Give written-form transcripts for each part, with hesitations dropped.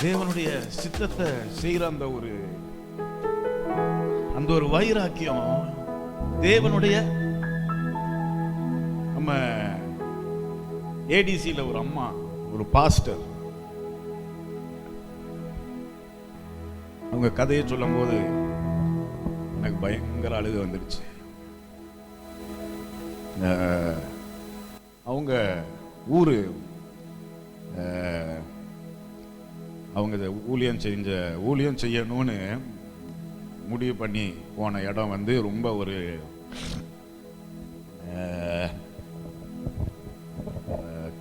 தேவனுடைய சித்தத்தை செய்கிற அந்த ஒரு வைராக்கியம், தேவனுடைய நம்ம ஏடிசியில் ஒரு அம்மா, ஒரு பாஸ்டர், அவங்க கதையை சொல்லும் போது எனக்கு பயங்கர அழுக வந்துடுச்சு. அவங்க ஊரு, அவங்க ஊழியம் செய்யணும்னு முடிவு பண்ணி போன இடம் வந்து ரொம்ப ஒரு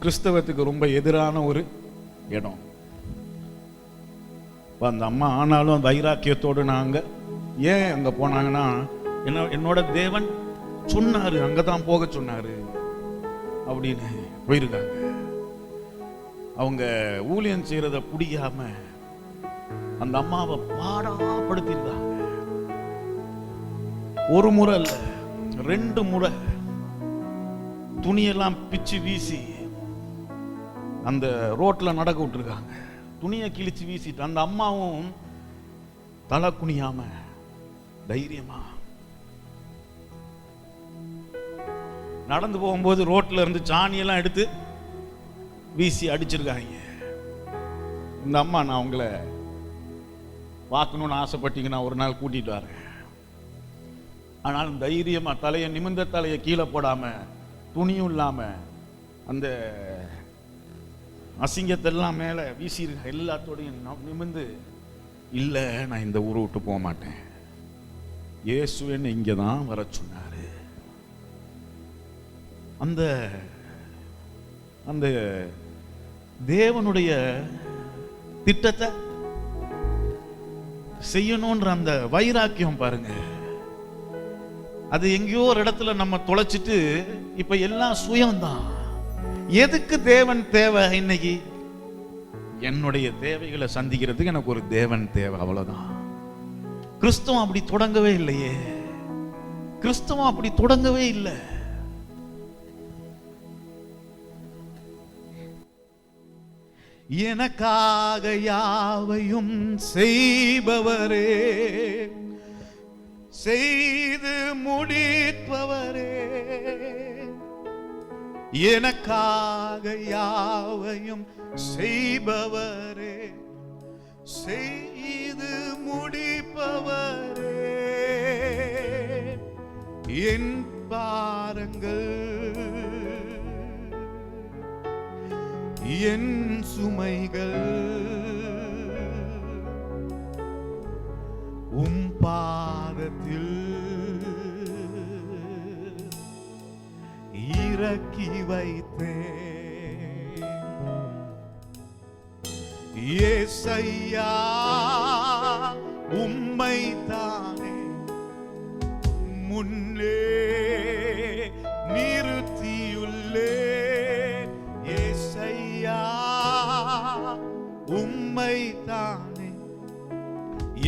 கிறிஸ்தவத்துக்கு ரொம்ப எதிரான ஒரு இடம். அந்த அம்மா ஆனாலும் வைராக்கியத்தோடு நாங்கள் ஏன் அங்கே போனாங்கன்னா, என்னோட தேவன் சொன்னாரு, அங்கதான் போக சொன்னாரு அப்படின்னு போயிருக்காங்க. அவங்க ஊழியம் செய்யறத பிடிக்காம அந்த அம்மாவை பாடாப்படுத்திருக்காங்க. ஒரு முறை இல்ல, 2 முறை துணியெல்லாம் பிச்சு வீசி அந்த ரோட்ல நடக்க விட்டுருக்காங்க. துணியை கிழிச்சு வீசிட்டு அந்த அம்மாவும் தலை குனியாம தைரியமா நடந்து போகும்போது ரோட்ல இருந்து சாணியெல்லாம் எடுத்து வீசி அடிச்சிருக்காங்க. இந்த அம்மா, நான் உங்களை பார்க்கணும்னு ஆசைப்பட்டீங்கன்னா ஒரு நாள் கூட்டிட்டு வரேன். ஆனாலும் தைரியமா தலையை நிமிர்ந்த தலையை கீழே போடாம, துணியும் இல்லாம அந்த அசிங்கத்தெல்லாம் மேல வீசிருக்க எல்லாத்தோடையும் நிமிர்ந்து, இல்லை நான் இந்த ஊரை விட்டு போக மாட்டேன், இயேசுன்னு இங்கே தான் வர சொன்னாரு. அந்த அந்த தேவனுடைய திட்டத்தை செய்யணும்ன்ற அந்த வைராக்கியம் பாருங்க, அது எங்கேயோ ஒரு இடத்துல நம்ம தொலைச்சிட்டு இப்ப எல்லாம் சுயம்தான். எதுக்கு தேவன் தேவை? இன்னைக்கு என்னுடைய தேவைகளை சந்திக்கிறதுக்கு எனக்கு ஒரு தேவன் தேவை, அவ்வளவுதான். கிறிஸ்தவம் அப்படி தொடங்கவே இல்லையே, கிறிஸ்தவம் அப்படி தொடங்கவே இல்லை. எனக்காக யாவையும் செய்பவரே, செய்து முடிப்பவரே, எனக்காக யாவையும் செய்பவரே, செய்து முடிப்பவரே, என் பாரங்கள் என் சுமைகள் உம் பாதத்தில் இறக்கி வைத்தேன். ஏசையா உம்மை தானே முன்னே நிறுத்தியுள்ளே. உம்மை தானே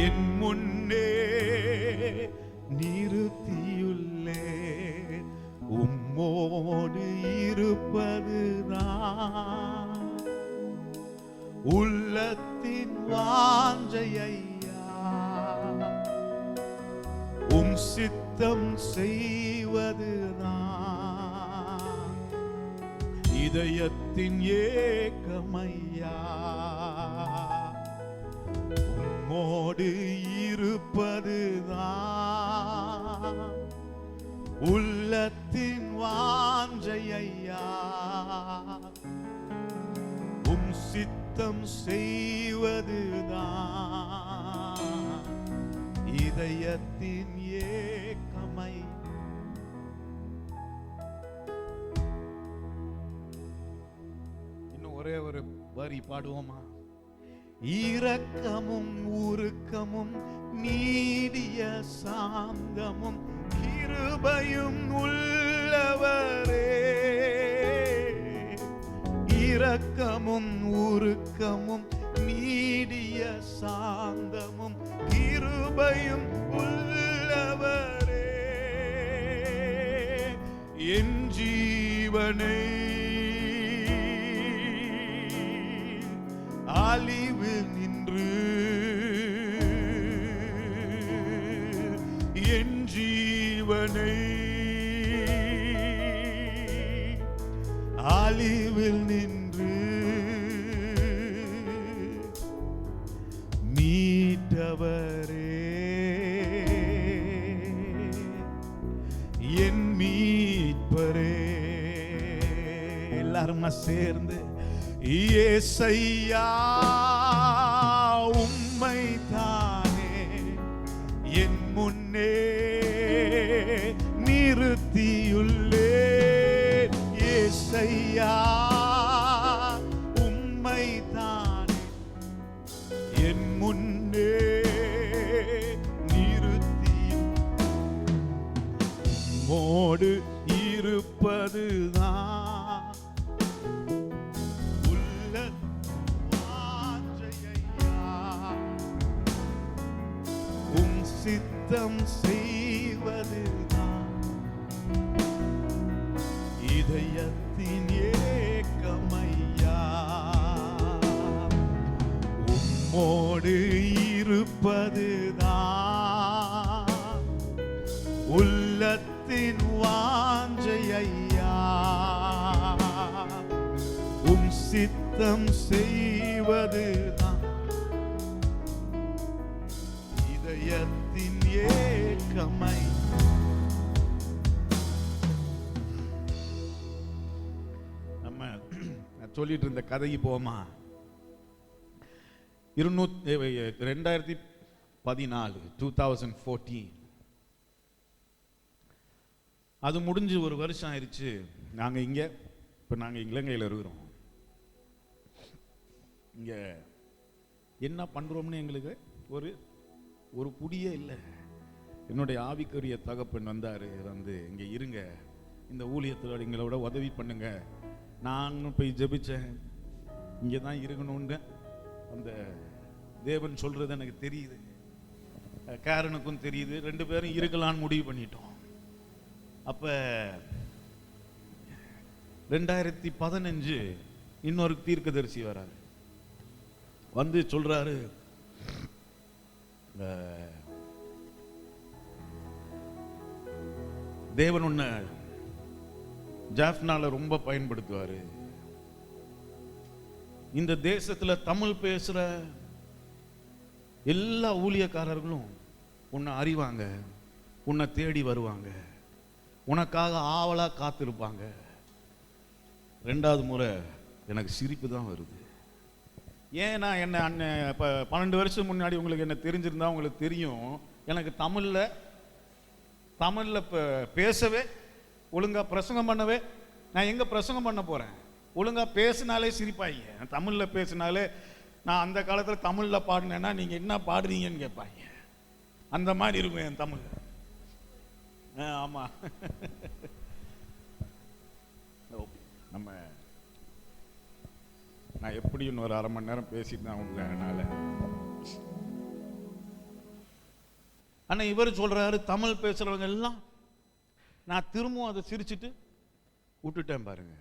என் முன்னே நிறுத்தியுள்ளே. உம்மோடு இருப்பதுதான் உள்ளத்தின் வாஞ்சையா, உம் சித்தம் செய்வதுதான் இதயத்தின் ஏக்கமையா. உம்மோடு இருப்பதுதான் உள்ளத்தின் வாஞ்சையா, உம் சித்தம் செய்வதுதான் இதயத்தின் ஏக்கமை. இன்னும் ஒரே ஒரு வரி பாடுவோமா? இரக்கமும் உருக்கமும் நீடிய சாந்தமும் கிருபையும் உள்ளவரே, இரக்கமும் உருக்கமும் நீடிய சாந்தமும் கிருபையும் உள்ளவரே, என் ஜீவனை அழிவு நின்று ஒருவனை அழிவில் நின்று மீட்டவரே என் மீட்பரே. எல்லாரும் சேர்ந்து இயேசையா உம்மை தானே என் முன்னே நிறுத்தியுள்ளேன். இயேசையா உம்மை தானே என் முன்னே நிறுத்தி மோடு இருப்பதுதான் சித்தம் செய்வதுதான் இதயத்தின் ஏக்கமையா. உம்மோடு இருப்பதுதான் உள்ளத்தின் வாஞ்சையா. உம் சித்தம் செய்வதுதான் இதயத்தின் ஏக்கமை. நம்ம சொல்லிட்டு இருந்த கதைக்கு போமா. 2014 அது முடிஞ்சு ஒரு வருஷம் ஆயிடுச்சு. நாங்க இங்க இப்ப நாங்க இலங்கையில் இருக்கிறோம். இங்க என்ன பண்றோம்னு எங்களுக்கு ஒரு புடியே இல்லை. என்னுடைய ஆவிக்குரிய தகப்பன் வந்தார், வந்து இங்கே இருங்க, இந்த ஊழியத்தில் எங்களோட உதவி பண்ணுங்க. நானும் போய் ஜெபிச்சேன், இங்கே தான் இருக்கணும்னு அந்த தேவன் சொல்கிறது எனக்கு தெரியுது, காரனுக்கும் தெரியுது. 2 பேரும் இருக்கலான்னு முடிவு பண்ணிட்டோம். அப்போ 2015 இன்னொரு தீர்க்கதரிசி வராரு, வந்து சொல்றாரு, தேவன் உன்னை ஜாஃப்னால ரொம்ப பயன்படுத்துவாரு. இந்த தேசத்துல தமிழ் பேசுற எல்லா ஊழியக்காரர்களும் உன்னை அறிவாங்க, உன்னை தேடி வருவாங்க, உனக்காக ஆவலா காத்திருப்பாங்க. 2வது முறை எனக்கு சிரிப்பு தான் வருது. ஏன்னா என்ன அண்ணன் இப்போ 12 வருஷம் முன்னாடி உங்களுக்கு என்ன தெரிஞ்சிருந்தா உங்களுக்கு தெரியும், எனக்கு தமிழில் இப்போ பேசவே ஒழுங்காக பிரசங்கம் பண்ணவே, நான் எங்கே பிரசங்கம் பண்ண போகிறேன், ஒழுங்காக பேசினாலே சிரிப்பாங்க. தமிழில் பேசினாலே, நான் அந்த காலத்தில் தமிழில் பாடினேன்னா நீங்கள் என்ன பாடுறீங்கன்னு கேட்பாங்க. அந்த மாதிரி இருக்கும் என் தமிழ். ஆமாம், நம்ம நான் எப்படியும் ஒரு 1/2 மணி நேரம் பேசிட்டு தான் உங்களால. ஆனால் இவர் சொல்றாரு, தமிழ் பேசுறவங்க எல்லாம் நான் திரும்பவும் அதை சிரிச்சுட்டு விட்டுட்டேன் பாருங்க.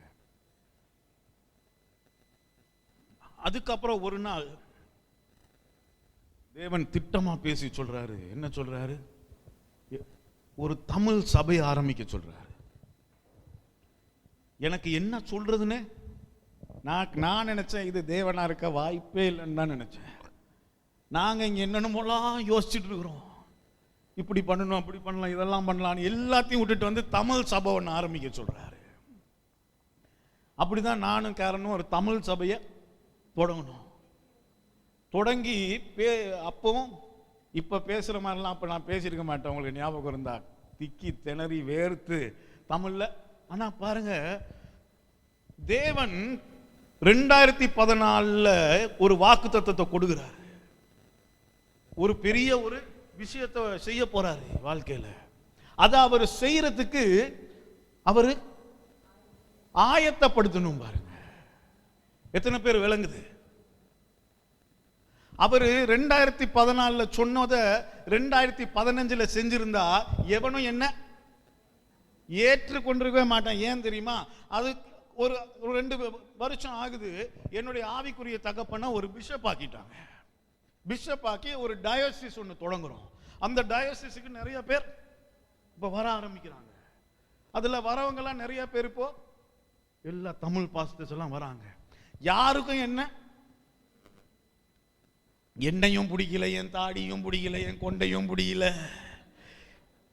அதுக்கப்புறம் ஒரு நாள் தேவன் திட்டமா பேசி சொல்றாரு. என்ன சொல்றாரு? ஒரு தமிழ் சபை ஆரம்பிக்க சொல்றாரு. எனக்கு என்ன சொல்றதுன்னு நான் நினைச்சேன், இது தேவனா இருக்க வாய்ப்பே இல்லைன்னு தான் நினைச்சேன். நாங்க இங்க என்னென்னமோலாம் யோசிச்சுட்டு இருக்கிறோம், இப்படி பண்ணணும், அப்படி பண்ணலாம், இதெல்லாம் பண்ணலாம், எல்லாத்தையும் விட்டுட்டு வந்து தமிழ் சபை ஒன்று ஆரம்பிக்க சொல்றாரு. அப்படிதான் நானும் காரணம் ஒரு தமிழ் சபையை தொடங்கணும். தொடங்கி அப்பவும் இப்ப பேசுற மாதிரிலாம் அப்ப நான் பேசியிருக்க மாட்டேன். உங்களுக்கு ஞாபகம் இருந்தா திக்கி திணறி வேர்த்து தமிழ்ல. ஆனா பாருங்க, தேவன் 2014 ஒரு வாக்குத்தத்தத்தை கொடுக்கிறார். ஒரு பெரிய ஒரு விஷயத்தை செய்ய போறாரு வாழ்க்கையில. அதை அவர் செய்யறதுக்கு அவரு ஆயத்தப்படுத்தணும். பாருங்க எத்தனை பேர் விளங்குது? அவரு 2014 சொன்னதை 2015 செஞ்சிருந்தா எவனும் என்ன ஏற்றுக்கொண்டிருக்கவே மாட்டான். ஏன் தெரியுமா? அது ஒரு 2 வருஷம் ஆகுது. என்னுடைய ஆவிக்குரிய தகப்பன ஒரு பிஷப் ஆக்கிட்டாங்க. பிஷப் ஆக்கி ஒரு டயோசிஸ் ஒன்று தொடங்குறோம். அந்த டயோசிஸுக்கு நிறைய பேர் இப்ப வர ஆரம்பிக்கிறாங்க. அதுல வரவங்கெல்லாம் நிறைய பேர் இப்போ எல்லா தமிழ் பாஸ்டர்ஸ் எல்லாம் வராங்க. யாருக்கும் என்னையும் பிடிக்கல, என் தாடியும் பிடிக்கல, என் கொண்டையும் பிடிக்கல.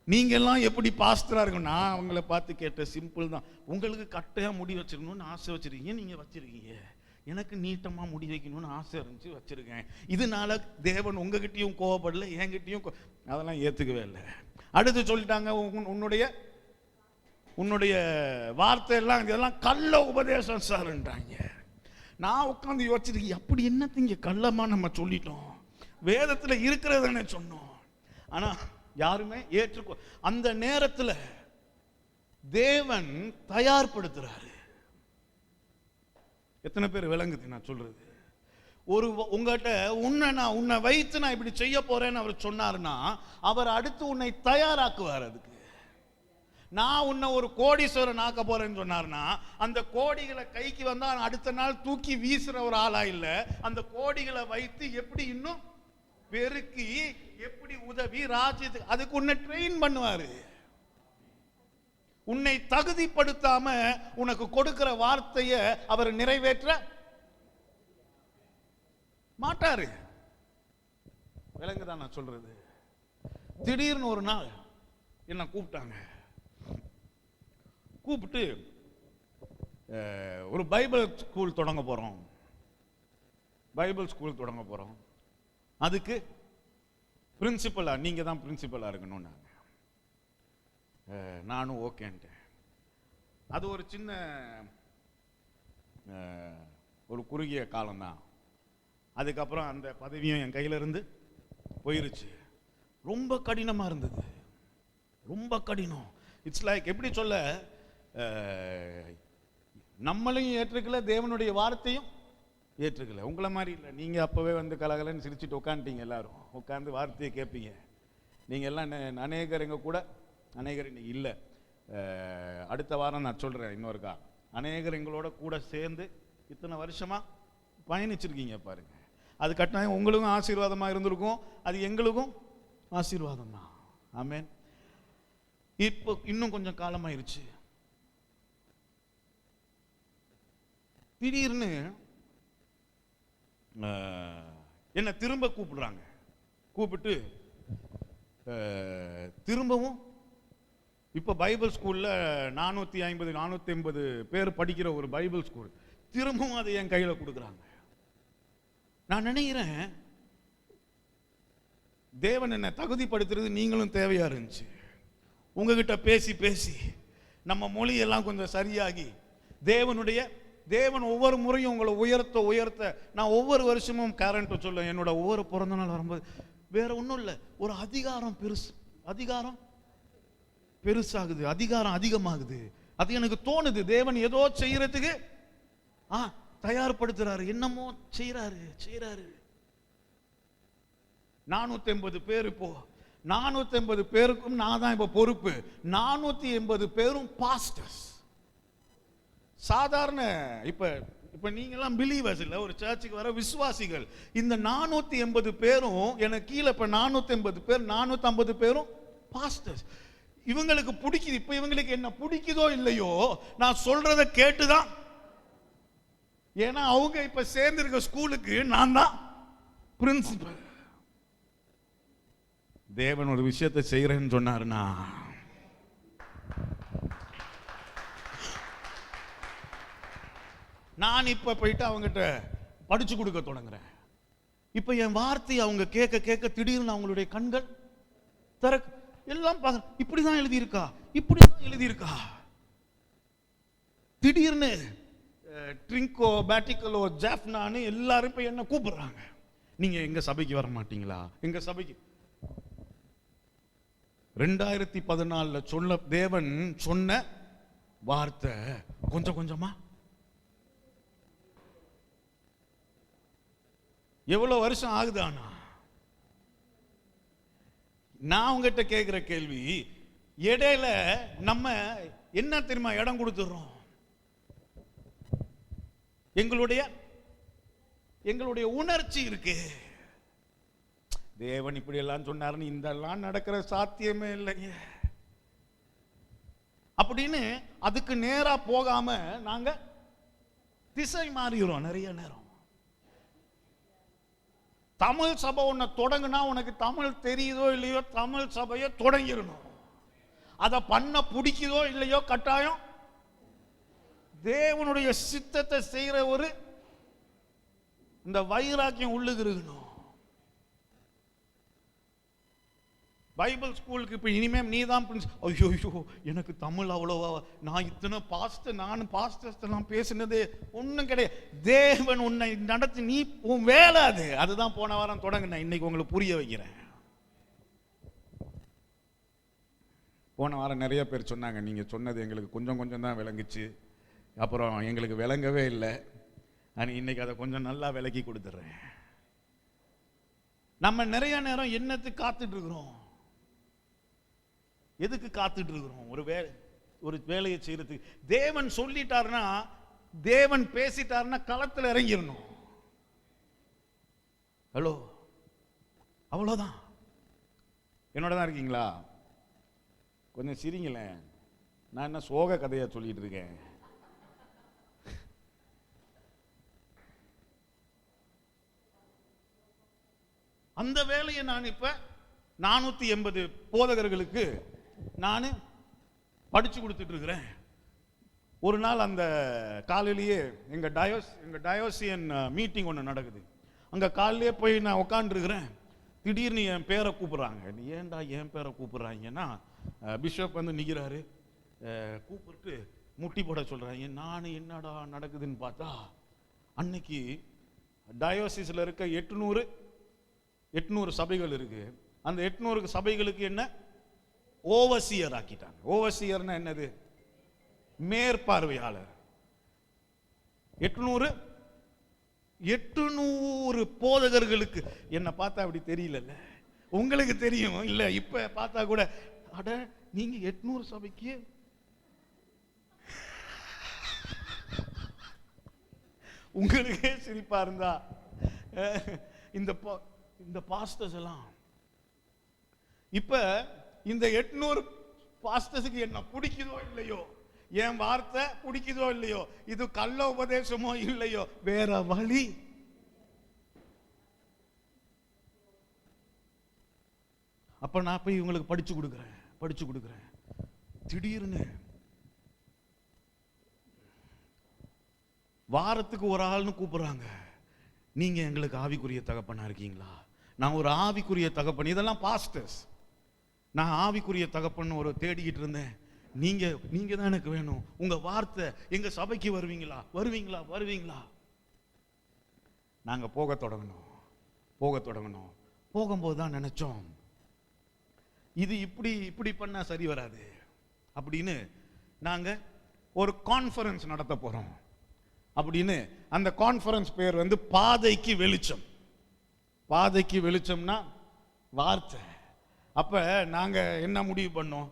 நீங்க எல்லாம் எப்படி பாஸ்டரா இருக்கும்? நான் அவங்கள பார்த்து கேட்ட சிம்பிள் தான். உங்களுக்கு கட்டையா முடி வச்சிருக்கணும்னு ஆசை வச்சிருக்கீங்க, நீங்க வச்சிருக்கீங்க. எனக்கு நீட்டமா முடி வைக்கணும்னு ஆசை இருந்துச்சு, வச்சிருக்கேன். இதனால தேவன் உங்ககிட்டயும் கோவப்படல, என்கிட்டயும் அதெல்லாம் ஏத்துக்கவே இல்லை. அடுத்து சொல்லிட்டாங்க, உன்னுடைய வார்த்தை எல்லாம் இதெல்லாம் கள்ள உபதேசம் சார்ன்றாங்க. நான் உட்காந்து யோசிச்சிருக்கேன், அப்படி என்னத்தீங்க கள்ளமா நம்ம சொல்லிட்டோம்? வேதத்துல இருக்கிறதானே சொன்னோம். ஆனா யாருமே ஏற்றுக்கோ. அந்த நேரத்தில் தேவன் தயார்படுத்துறாரு. எத்தனை பேர் விளங்குது நான் சொல்றது? ஒரு உங்ககிட்ட உன்னை வைத்து நான் இப்படி செய்ய போறேன்னு அவர் சொன்னார்னா, அவர் அடுத்து உன்னை தயாராக்குவார். அதுக்கு நான் உன்னை ஒரு கோடீஸ்வரன் ஆக்க போறேன்னு சொன்னார்னா, அந்த கோடிகளை கைக்கு வந்தா அடுத்த நாள் தூக்கி வீசுற ஒரு ஆளா இல்ல, அந்த கோடிகளை வைத்து எப்படி இன்னும் பெருக்கி எப்படி உதவி ராஜ்யத்துக்கு அதுக்கு உன்னை ட்ரெயின் பண்ணுவாரு. உன்னை தகுதிப்படுத்தாம உனக்கு கொடுக்கிற வார்த்தைய அவர் நிறைவேற்ற மாட்டாரு. விளங்குதான் நான் சொல்றது? திடீர்னு ஒரு நாள் என்ன கூப்பிட்டாங்க. கூப்பிட்டு ஒரு பைபிள் ஸ்கூல் தொடங்க போறோம். அதுக்கு பிரின்சிபலா நீங்க தான் பிரின்சிபலா இருக்கணும். நானும் ஓகேன்ட்டேன். அது ஒரு சின்ன ஒரு குறுகிய காலம்தான். அதுக்கப்புறம் அந்த பதவியும் என் கையில இருந்து போயிருச்சு. ரொம்ப கடினமா இருந்தது, ரொம்ப கடினம். இட்ஸ் லைக் எப்படி சொல்ல, நம்மளையும் ஏற்றுக்கல, தேவனுடைய வார்த்தையும் ஏற்றுக்கல. உங்களை மாதிரி இல்லை. நீங்க அப்பவே வந்து கலகலன்னு சிரிச்சுட்டு உட்காந்துட்டீங்க. எல்லாரும் உட்காந்து வார்த்தையை கேட்பீங்க. நீங்க எல்லாம் அநேகர் எங்க கூட, அநேகர் இன்னைக்கு இல்லை. அடுத்த வாரம் நான் சொல்றேன் இன்னொருக்கா. அநேகர் எங்களோட கூட சேர்ந்து இத்தனை வருஷமா பயணிச்சிருக்கீங்க பாருங்க. அது கட்டாயம் உங்களுக்கும் ஆசீர்வாதமா இருந்திருக்கும், அது எங்களுக்கும் ஆசீர்வாதம் தான். ஆமென். இப்போ இன்னும் கொஞ்சம் காலமாயிருச்சு. திடீர்னு என்ன திரும்ப கூப்பிடுறாங்க. கூப்பிட்டு திரும்பவும் இப்ப பைபிள் ஸ்கூல்ல 450-480 பேர் படிக்கிற ஒரு பைபிள் ஸ்கூல், திரும்பவும் அதை என் கையில கொடுக்குறாங்க. நான் நினைக்கிறேன், தேவன் என்ன தகுதிப்படுத்துறது நீங்களும் தேவையா இருந்துச்சு. உங்ககிட்ட பேசி பேசி நம்ம மொழியெல்லாம் கொஞ்சம் சரியாகி தேவன் ஒவ்வொரு முறையும் உங்களை உயர்த்த நான் ஒவ்வொரு வருஷமும் கேரண்ட சொல்ல, என்னோட ஒவ்வொரு பிறந்த நாள் வரும்போது வேற ஒன்றும் இல்லை, ஒரு அதிகாரம் பெருசாகுது, அதிகாரம் அதிகமாகுது. அது எனக்கு தோணுது. தேவன் ஏதோ செய்யறதுக்கு தயார்படுத்துறாரு, என்னமோ செய்யறாரு. 480 பேர், இப்போ 480 பேருக்கும் நான் தான் இப்ப பொறுப்பு. 480 பேரும் பாஸ்டர்ஸ். சாதாரண இப்ப நீங்க எல்லாம் பிலீவர்ஸ் இல்ல, ஒரு சர்ச்சுக்கு வர விசுவாசிகள். இந்த 480 பேரும் எனக்கு கீழே, இப்ப 480 பேர், 450 பேரும் பாஸ்டர்ஸ். இவங்களுக்கு பிடிக்குது. இப்ப இவங்களுக்கு என்ன பிடிக்குதோ இல்லையோ, நான் சொல்றதை கேட்டுதான். ஏன்னா அவங்க இப்ப சேர்ந்திருக்க ஸ்கூலுக்கு நான் தான் பிரின்சிபல். தேவன் ஒரு விஷயத்தை செய்யறேன்னு சொன்னாருன்னா, நான் இப்ப போயிட்டு அவங்ககிட்ட படிச்சு கொடுக்க தொடங்குறேன். இப்ப என் வார்த்தை அவங்க கேட்க கேட்க திடீர்னு அவங்களுடைய கண்கள் திறக்க, எல்லாம் இப்படிதான் எழுதியிருக்கா. திடீர்னு ட்ரிங்கோ, பேட்டிக்கலோ, ஜாஃப்னான்னு எல்லாரும் இப்ப என்ன கூப்பிடுறாங்க. நீங்க எங்க சபைக்கு வர மாட்டீங்களா? எங்க சபைக்கு 2014 தேவன் சொன்ன வார்த்தை கொஞ்சம் கொஞ்சமா எவ்வளவு வருஷம் ஆகுது. ஆனா நான் உங்ககிட்ட கேட்கிற கேள்வி, இடையில நம்ம என்ன தெரியுமா இடம் கொடுத்துறோம்? எங்களுடைய உணர்ச்சி இருக்கு. தேவன் இப்படி எல்லாம் சொன்னாருன்னு இதெல்லாம் நடக்கிற சாத்தியமே இல்லைங்க. அப்படின்னு அதுக்கு நேரா போகாம நாங்க திசை மாறிடுறோம் நிறைய நேரம். தமிழ் சபை ஒன்ன தொடங்குனா உனக்கு தமிழ் தெரியுதோ இல்லையோ தமிழ் சபையை தொடங்கிடணும். அதை பண்ண பிடிக்குதோ இல்லையோ கட்டாயம் தேவனுடைய சித்தத்தை செய்யற ஒரு இந்த வைராக்கியம் உள்ளுக்கு இருக்கணும். பைபிள் ஸ்கூலுக்கு இப்ப இனிமே நீ தான் ஐயோ எனக்கு தமிழ் அவ்வளவா, நான் இத்தனை நானும் பாஸ்டர்ஸ் எல்லாம் பேசினது ஒன்றும் கிடையாது. தேவன் உன்னை நடத்தி நீ உன் வேலை அதுதான் போன வாரம் தொடங்கினேன். இன்னைக்கு உங்களுக்கு புரிய வைக்கிறேன். போன வாரம் நிறைய பேர் சொன்னாங்க, நீங்க சொன்னது எங்களுக்கு கொஞ்சம் கொஞ்சம் தான் விளங்குச்சு, அப்புறம் எங்களுக்கு விளங்கவே இல்லை. ஆனால் இன்னைக்கு அதை கொஞ்சம் நல்லா விளக்கி கொடுத்துட்றேன். நம்ம நிறைய நேரம் என்னத்துக்கு காத்துட்டு இருக்கிறோம்? எதுக்கு காத்துட்டு இருக்கிறோம்? ஒரு வேலையை செய்யறதுக்கு. தேவன் சொல்லிட்டாருன்னா, தேவன் பேசிட்டாருன்னா களத்தில் இறங்கிடணும். ஹலோ, அவ்வளோதான். என்னோட தான் இருக்கீங்களா? கொஞ்சம் சிரிங்களேன். நான் என்ன சோக கதையா சொல்லிட்டு இருக்கேன்? அந்த வேலையை நான் இப்ப 480 போதகர்களுக்கு நான் படிச்சு கொடுத்துட்டு இருக்கிறேன். ஒரு நாள் அந்த காலையிலேயே எங்க டயோசியன் மீட்டிங் ஒன்று நடக்குது. அங்க காலையிலேயே போய் நான் உட்காந்துருக்கிறேன். திடீர்னு என் பேரை கூப்பிடுறாங்க. ஏன்டா என் பேரை கூப்பிடுறாங்கன்னா, பிஷப் வந்து நிற்கிறாரு. கூப்பிட்டு முட்டி போட சொல்றாங்க. நான் என்னடா நடக்குதுன்னு பார்த்தா, அன்னைக்கு டயோசிஸ்ல இருக்க 800 சபைகள் இருக்கு. அந்த 800 சபைகளுக்கு என்ன ஓவர்சியர் ஆக்கிட்டாங்க. ஓவர்சியர்னா என்னது? மேற்பார்வையாளர். 800 போதகர்களுக்கு. என்ன பார்த்தா அப்படி தெரியல, உங்களுக்கு தெரியும் இல்ல? இப்ப பார்த்தா கூட அட நீங்க 800 சபைக்கு உங்களுக்கே சிரிப்பா இருந்தா, இந்த பாஸ்டர்ஸ் எல்லாம் இப்ப இந்த 800 பாஸ்டர்ஸுக்கு என்ன பிடிக்குதோ இல்லையோ, என் வார்த்தை பிடிக்குதோ இல்லையோ, இது கள்ள உபதேசமோ இல்லையோ, வேற வழி. அப்ப நான் போய் இவங்களுக்கு படிச்சு கொடுக்கிறேன். திடீர்னு வாரத்துக்கு ஒரு ஆள்னு கூப்பிடுறாங்க. நீங்க எங்களுக்கு ஆவிக்குரிய தகப்பனா இருக்கீங்களா? நான் ஒரு ஆவிக்குரிய தகப்பன். இதெல்லாம் பாஸ்டர்ஸ். நான் ஆவிக்குரிய தகப்பன் ஒரு தேடிக்கிட்டு இருந்தேன். நீங்க தான் எனக்கு வேணும். உங்க வார்த்தை எங்க சபைக்கு வருவீங்களா? நாங்க போக தொடங்கணும். போகும்போது தான் நினைச்சோம், இது இப்படி பண்ணா சரி வராது அப்படின்னு. நாங்க ஒரு கான்ஃபரன்ஸ் நடத்த போறோம் அப்படின்னு. அந்த கான்ஃபரன்ஸ் பேர் வந்து பாதைக்கு வெளிச்சம். பாதைக்கு வெளிச்சம்னா வார்த்தை. அப்ப நாங்க என்ன முடிவு பண்ணோம்,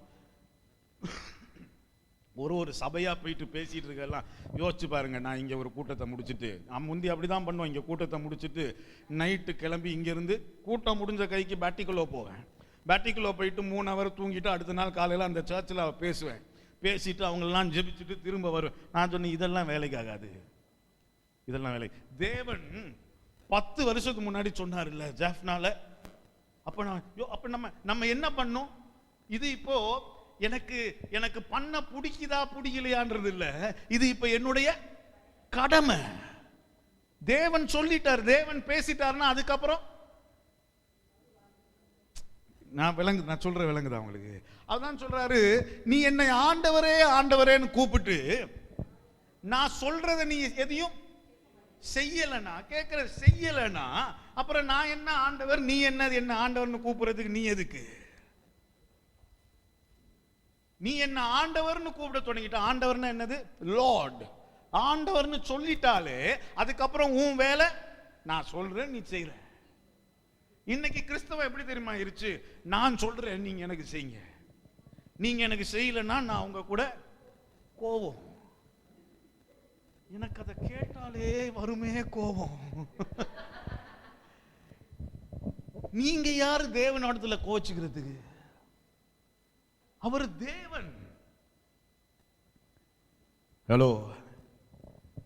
ஒரு சபையா போயிட்டு பேசிட்டு இருக்கலாம். யோசிச்சு பாருங்க, நான் இங்க ஒரு கூட்டத்தை முடிச்சுட்டு, நான் முந்தி அப்படிதான் பண்ணுவோம். இங்க கூட்டத்தை முடிச்சுட்டு நைட்டு கிளம்பி இங்க இருந்து கூட்டம் முடிஞ்ச கைக்கு பேட்டிக்குள்ளோ போவேன். பேட்டிக்குள்ளோ போயிட்டு 3 ஹவர் தூங்கிட்டு அடுத்த நாள் காலையில அந்த சர்ச்சில் பேசுவேன். பேசிட்டு அவங்களெல்லாம் ஜெபிச்சுட்டு திரும்ப வருவேன். நான் சொன்னேன், இதெல்லாம் வேலைக்கு ஆகாது, இதெல்லாம் வேலை. தேவன் 10 வருஷத்துக்கு முன்னாடி சொன்னார் இல்ல ஜாஃப்னால. அப்ப நம்ம என்ன பண்ணோம்? இது இப்போ எனக்கு பண்ண பிடிக்குதா பிடிக்கலையான்றது இல்ல, இது இப்ப என்னுடைய கடமை. தேவன் சொல்லிட்டார், தேவன் பேசிட்டாருன்னா அதுக்கப்புறம் நான் சொல்றேன் விளங்குதா உங்களுக்கு? அதான் சொல்றாரு, நீ என்னை ஆண்டவரேன்னு கூப்பிட்டு நான் சொல்றத நீ எதையும் செய்யலனா, கேட்கறது செய்யலனா, அப்புறம் நான் என்ன ஆண்டவர், நீ என்ன ஆண்டவர்னு கூப்பிடுறதுக்கு நீ எதுக்கு? நீ என்ன ஆண்டவர்னு கூப்பிட தொடங்கிட்ட. ஆண்டவர்னா என்னது? லார்ட். ஆண்டவர்னு சொல்லிட்டாலே அதுக்கப்புறம் உன் வேலை, நான் சொல்றேன் நீ செய்யற. இன்னைக்கு கிறிஸ்தவம் எப்படி தெரியுமா இருச்சு? நான் சொல்றேன் நீங்க எனக்கு செய்யுங்க, நீங்க எனக்கு செய்யலன்னா நான் உங்க கூட கோபம். எனக்கு அதை கேட்டாலே வருமே கோபம். நீங்க யாரு தேவனிடத்துல கோச்சுக்கிறதுக்கு? அவர் தேவன். ஹலோ,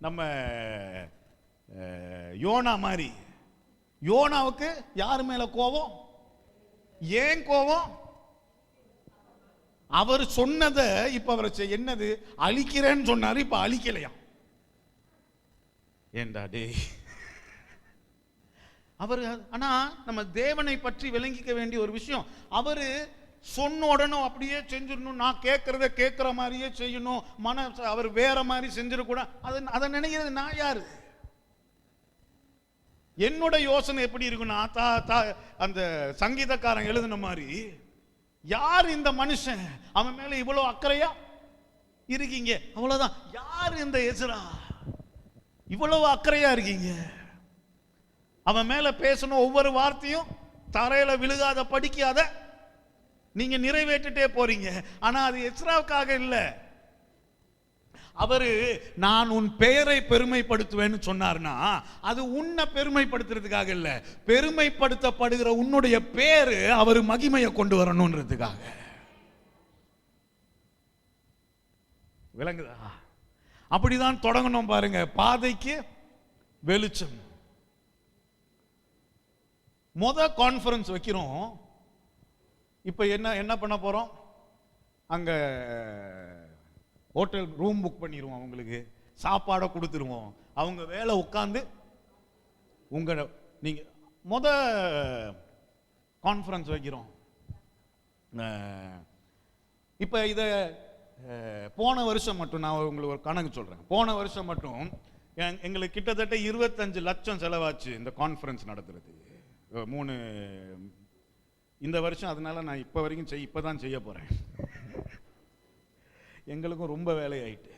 நம்ம யோனா மாதிரி. யோனாவுக்கு யார் மேல கோபம்? ஏன் கோபம்? அவர் சொன்னதை இப்ப அவர் என்னது அழிக்கிறேன்னு சொன்னாரு, இப்ப அழிக்கலையாம். ஏண்டா டே அவர். ஆனா நம்ம தேவனை பற்றி விளங்கிக்க வேண்டிய ஒரு விஷயம், அவரு சொன்ன உடனே அப்படியே செஞ்சிடணும், நான் கேட்கறத கேட்கிற மாதிரியே செய்யணும், அவர் வேற மாதிரி செஞ்சிடக்கூடாது. அதை நினைக்கிறது நான் யாரு? என்னோட யோசனை எப்படி இருக்குன்னா, அந்த சங்கீதக்காரன் எழுதின மாதிரி, யார் இந்த மனுஷன், அவன் மேல இவ்வளவு அக்கறையா இருக்கீங்க, அவ்வளவுதான். யார் இந்த எஸ்ரா, இவ்வளவு அக்கறையா இருக்கீங்க? அவன் மேல பேசணும் ஒவ்வொரு வார்த்தையும் தரையில விழுகாத படிக்காத நீங்க நிறைவேற்றிட்டே போறீங்க. ஆனா அது எஸ்ராவுக்காக இல்ல. அவரு நான் உன் பெயரை பெருமைப்படுத்துவேன்னு சொன்னார்னா அது உன்னை பெருமைப்படுத்துறதுக்காக இல்ல, பெருமைப்படுத்தப்படுகிற உன்னுடைய பேரு அவர் மகிமையை கொண்டு வரணும்ன்றதுக்காக. விளங்குதா? அப்படிதான் தொடங்கணும் பாருங்க. பாதைக்கு வெளிச்சம். கான்ஃபரன்ஸ் வைக்கிறோம். இப்ப என்ன பண்ண போறோம்? அங்க ஹோட்டல் ரூம் புக் பண்ணிடுவோம், அவங்களுக்கு சாப்பாடை கொடுத்துருவோம், அவங்க வேலை உட்காந்து நீங்க கான்ஃபரன்ஸ் வைக்கிறோம். இப்ப இத போன வருஷம் மட்டும் நான் உங்களுக்கு ஒரு கணக்கு சொல்றேன். போன வருஷம் மட்டும் எங்களுக்கு கிட்டத்தட்ட 25 லட்சம் செலவாச்சு இந்த கான்ஃபரன்ஸ் நடத்துறதுக்கு. 3 இந்த வருஷம். அதனால நான் இப்ப வரைக்கும் இப்பதான் செய்ய போறேன். எங்களுக்கும் ரொம்ப வேலையாயிட்டு.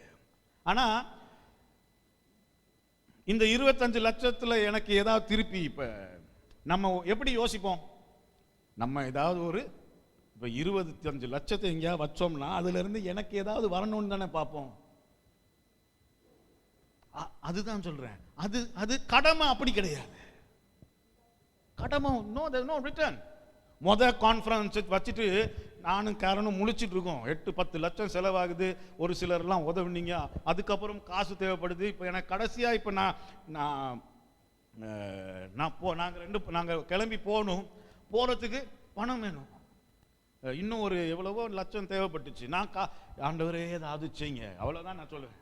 ஆனா இந்த 25 லட்சத்துல எனக்கு ஏதாவது திருப்பி, இப்ப நம்ம எப்படி யோசிப்போம்? நம்ம ஏதாவது ஒரு இப்ப 25 லட்சத்தை எங்கேயாவது வச்சோம்னா அதுல இருந்து எனக்கு ஏதாவது வரணும்னு தானே பார்ப்போம். அதுதான் சொல்றேன். அது கடமை அப்படி கிடையாது. கடமை நோ ரிட்டர்ன். கான்ஃபரன்ஸ் வச்சுட்டு நானும் காரணம் முழிச்சிட்டு இருக்கோம். 8-10 லட்சம் செலவாகுது. ஒரு சிலர்லாம் உதவுனீங்க, அதுக்கப்புறம் காசு தேவைப்படுது. இப்போ எனக்கு கடைசியா இப்போ நாங்கள் கிளம்பி போறதுக்கு பணம் வேணும். இன்னும் ஒரு எவ்வளவோ லட்சம் தேவைப்பட்டுச்சு. ஆண்டவரே ஏதாவது செய்யுங்க, அவ்வளவுதான் நான் சொல்லுவேன்.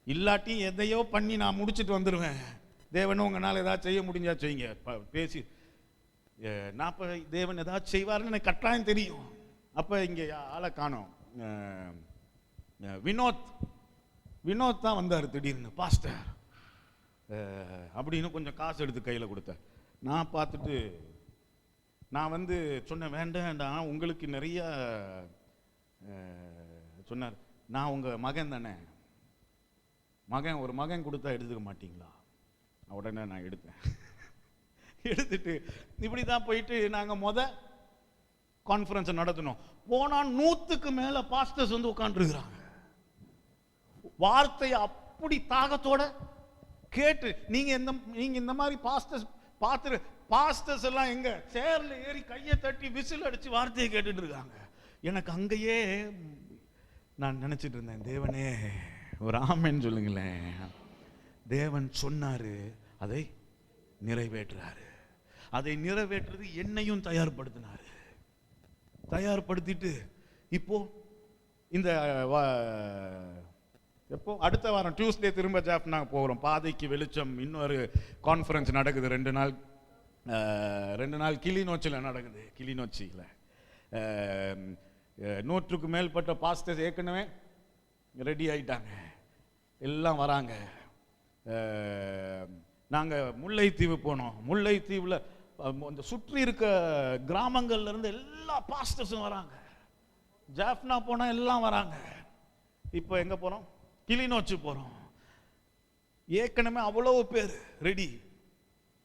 இல்லாட்டி எதையோ பண்ணி நான் முடிச்சுட்டு வந்துடுவேன். தேவனும் உங்களால் ஏதாவது செய்ய முடிஞ்சா செய்யுங்க பேசி. நான் இப்போ தேவன் ஏதாவது செய்வார்னு எனக்கு கட்டாயம் தெரியும். அப்போ இங்கே ஆளை காணோம். வினோத் தான் வந்தார் திடீர்னு. பாஸ்டர் அப்படின்னு கொஞ்சம் காசு எடுத்து கையில் கொடுத்தார். நான் பார்த்துட்டு நான் சொன்னேன், வேண்டாம் உங்களுக்கு நிறைய சொன்னார். நான் உங்கள் மகன் தானே, ஒரு மகன் கொடுத்தா எடுத்துக்க மாட்டீங்களா? உடனே நான் எடுத்துட்டு இப்படி தான் போயிட்டு நாங்கள் கான்ஃபரன்ஸ் நடத்தினோம். போனா 100க்கு மேல பாஸ்டர்ஸ் உட்காந்துருக்கிறாங்க. வார்த்தையை அப்படி தாகத்தோட கேட்டு, நீங்க இந்த மாதிரி பாஸ்டர்ஸ் எல்லாம் எங்க சேர்ல ஏறி கையை தட்டி விசில் அடிச்சு வார்த்தையை கேட்டுட்டு இருக்காங்க. எனக்கு அங்கேயே நான் நினைச்சிட்டு இருந்தேன், தேவனே ஒரு ஆமென் சொல்லுங்களேன். தேவன் சொன்னாரு, அதை நிறைவேற்றாரு. அதை நிறைவேற்றுறது என்னையும் தயார்படுத்திட்டு இப்போ இந்த எப்போ அடுத்த வாரம் டியூஸ்டே திரும்ப ஜாப்னா போகிறோம். பாதைக்கு வெளிச்சம் இன்னொரு கான்ஃபரன்ஸ் நடக்குது. 2 நாள் கிளிநொச்சியில் நடக்குது. கிளிநொச்சியில் 100க்கு மேற்பட்ட பாஸ்டர்ஸ் ஏற்கனவே ரெடி ஆயிட்டாங்க, எல்லாம் வராங்க. நாங்கள் முல்லைத்தீவு போனோம். முல்லைத்தீவில் இந்த சுற்றி இருக்க கிராமங்கள்ல இருந்து எல்லா பாஸ்டர்ஸும் வராங்க. ஜாஃப்னா போனால் எல்லாம் வராங்க. இப்போ எங்கே போகிறோம்? கிளிநொச்சி போகிறோம். ஏற்கனவே அவ்வளவு பேர் ரெடி.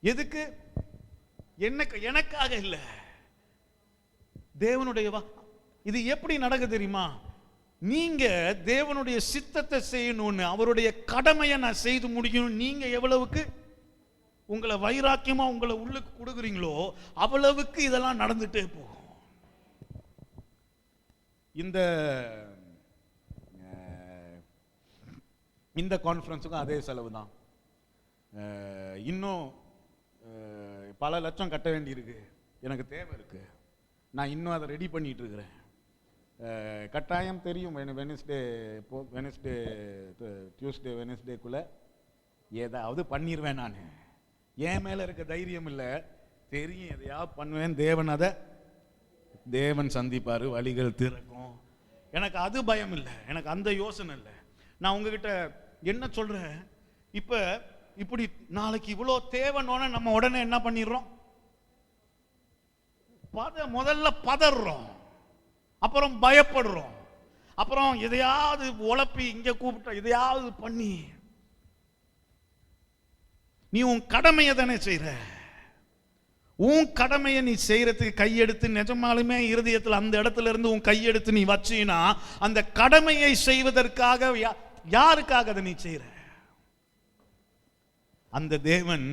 எதுக்கு? எனக்காக இல்லை, தேவனுடைய. இது எப்படி நடக்குது தெரியுமா? நீங்க தேவனுடைய சித்தத்தை செய்யணும்னு, அவருடைய கடமையை நான் செய்து முடிக்கணும். நீங்க எவ்வளவுக்கு உங்களை வைராக்கியமா உங்களை உள்ளுக்கு கொடுக்குறீங்களோ அவ்வளவுக்கு இதெல்லாம் நடந்துட்டே போகும். இந்த இந்த கான்ஃபரன்ஸுக்கும் அதே செலவு தான். இன்னும் பல லட்சம் கட்ட வேண்டியிருக்கு, எனக்கு தேவை இருக்கு, நான் இன்னும் அதை ரெடி பண்ணிட்டு இருக்கிறேன். கட்டாயம் தெரியும், வெனஸ்டே டியூஸ்டே வெனஸ்டேக்குள்ள ஏதாவது பண்ணிடுவேன். நான் என் மேல இருக்க தைரியம் இல்லை, தெரியும் எதையாவது பண்ணுவேன். தேவன் சந்திப்பாரு, வழிகள் திறக்கும். எனக்கு அது பயம் இல்லை, எனக்கு அந்த யோசனை இல்லை. நான் உங்ககிட்ட என்ன சொல்றேன், இப்படி நாளைக்கு இவ்வளோ தேவைன்னு நம்ம உடனே என்ன பண்ணிடுறோம்? முதல்ல பதறோம், அப்புறம் பயப்படுறோம், அப்புறம் எதையாவது உழப்பி இங்க கூப்பிட்ட எதையாவது பண்ணி. நீ உன் கடமையை தானே செய்யற. உன் கடமையை நீ செய்யறதுக்கு கையெடுத்து நிஜமாலுமே இருதயத்தில் அந்த இடத்துல இருந்து உன் கையெடுத்து நீ வச்சீனா, அந்த கடமையை செய்வதற்காக யாருக்காக அதை நீ செய்யற? அந்த தேவன்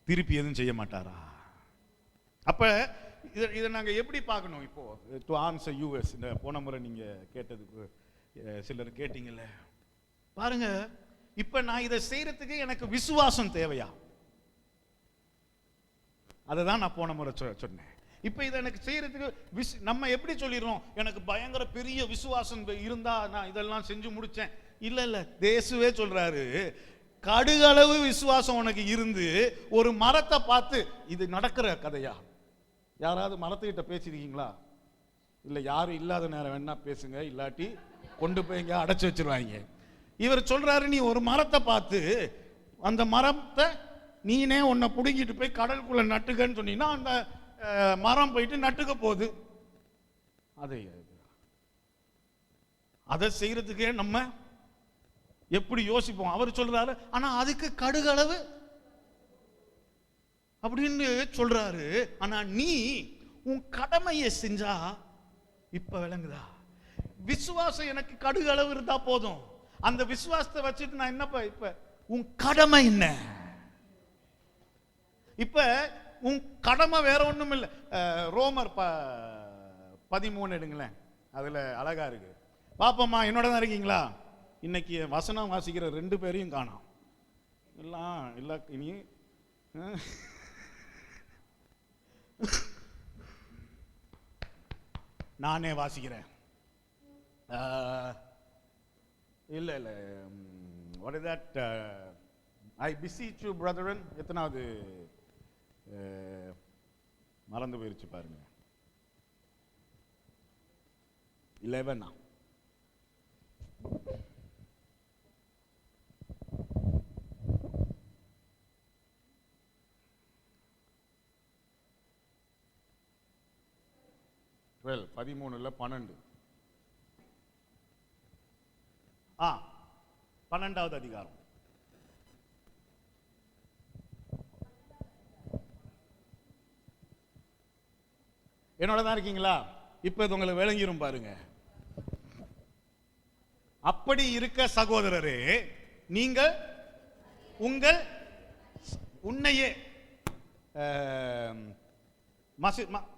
திருப்பி எதுவும் செய்ய மாட்டாரா? அப்ப இதை நாங்க எப்படி பார்க்கணும்? இப்போ டு ஆன்சர் யூஎஸ், இந்த போன முறை நீங்க கேட்டதுக்கு சிலர் கேட்டீங்கல்ல, பாருங்க, இப்ப நான் இதை செய்யறதுக்கு எனக்கு விசுவாசம் தேவையா? அதை தான் நான் போன முறை சொன்னேன். இப்ப இதை எனக்கு செய்யறதுக்கு நம்ம எப்படி சொல்லிடுறோம், எனக்கு பயங்கர பெரிய விசுவாசம் இருந்தா நான் இதெல்லாம் செஞ்சு முடிச்சேன். இல்ல, தேசுவே சொல்றாரு, கடுகளவு விசுவாசம் உனக்கு இருந்து ஒரு மரத்தை பார்த்து, இது நடக்கிற கதையா? யாராவது மரத்துக்கிட்ட பேசிருக்கீங்களா? இல்ல, யாரும் இல்லாத நேரம் வேணா பேசுங்க, இல்லாட்டி கொண்டு போய் இங்க அடைச்சு வச்சிருவாங்க. இவர் சொல்றாரு, நீ ஒரு மரத்தை பார்த்து அந்த மரத்தை நீனே உன்னை புடுங்கிட்டு போய் கடலுக்குள்ள நட்டுக்கன்னு சொன்னீங்கன்னா அந்த மரம் போயிட்டு நட்டுக்க போகுது. அதை செய்யறதுக்கே நம்ம எப்படி யோசிப்போம்? அவர் சொல்றாரு, ஆனா அதுக்கு கடுகளவு அப்படின்னு சொல்றாரு. ஆனா நீ உன் கடமையை செஞ்சா, இப்ப விளங்குதா? விசுவாசம் எனக்கு கடுகளவு இருந்தா போதும். அந்த விசுவாசத்தை வச்சுட்டு நான் என்னப்பா, இப்ப உன் கடமை என்ன? இப்ப உன் கடமை வேற ஒண்ணும் இல்லை. ரோமர் 13 எடுங்களேன், அதுல அழகா இருக்கு. பாப்பம்மா, என்னோட தான் இருக்கீங்களா? இன்னைக்கு வசனம் வாசிக்கிற 2 பேரையும் காணோம். இல்ல இனி நானே வாசிக்கிறேன். இல்ல what is that? I beseech you brethren. எத்தனாவது மறந்து போயிருச்சு பாருங்க. 11. டுவெல் 13 12. 12வது அதிகாரம். என்னோட தான் இருக்கீங்களா? இப்ப இது உங்களுக்கு விளங்கிரும் பாருங்க. அப்படி இருக்க சகோதரரே, நீங்கள் உங்கள் உன்னையே,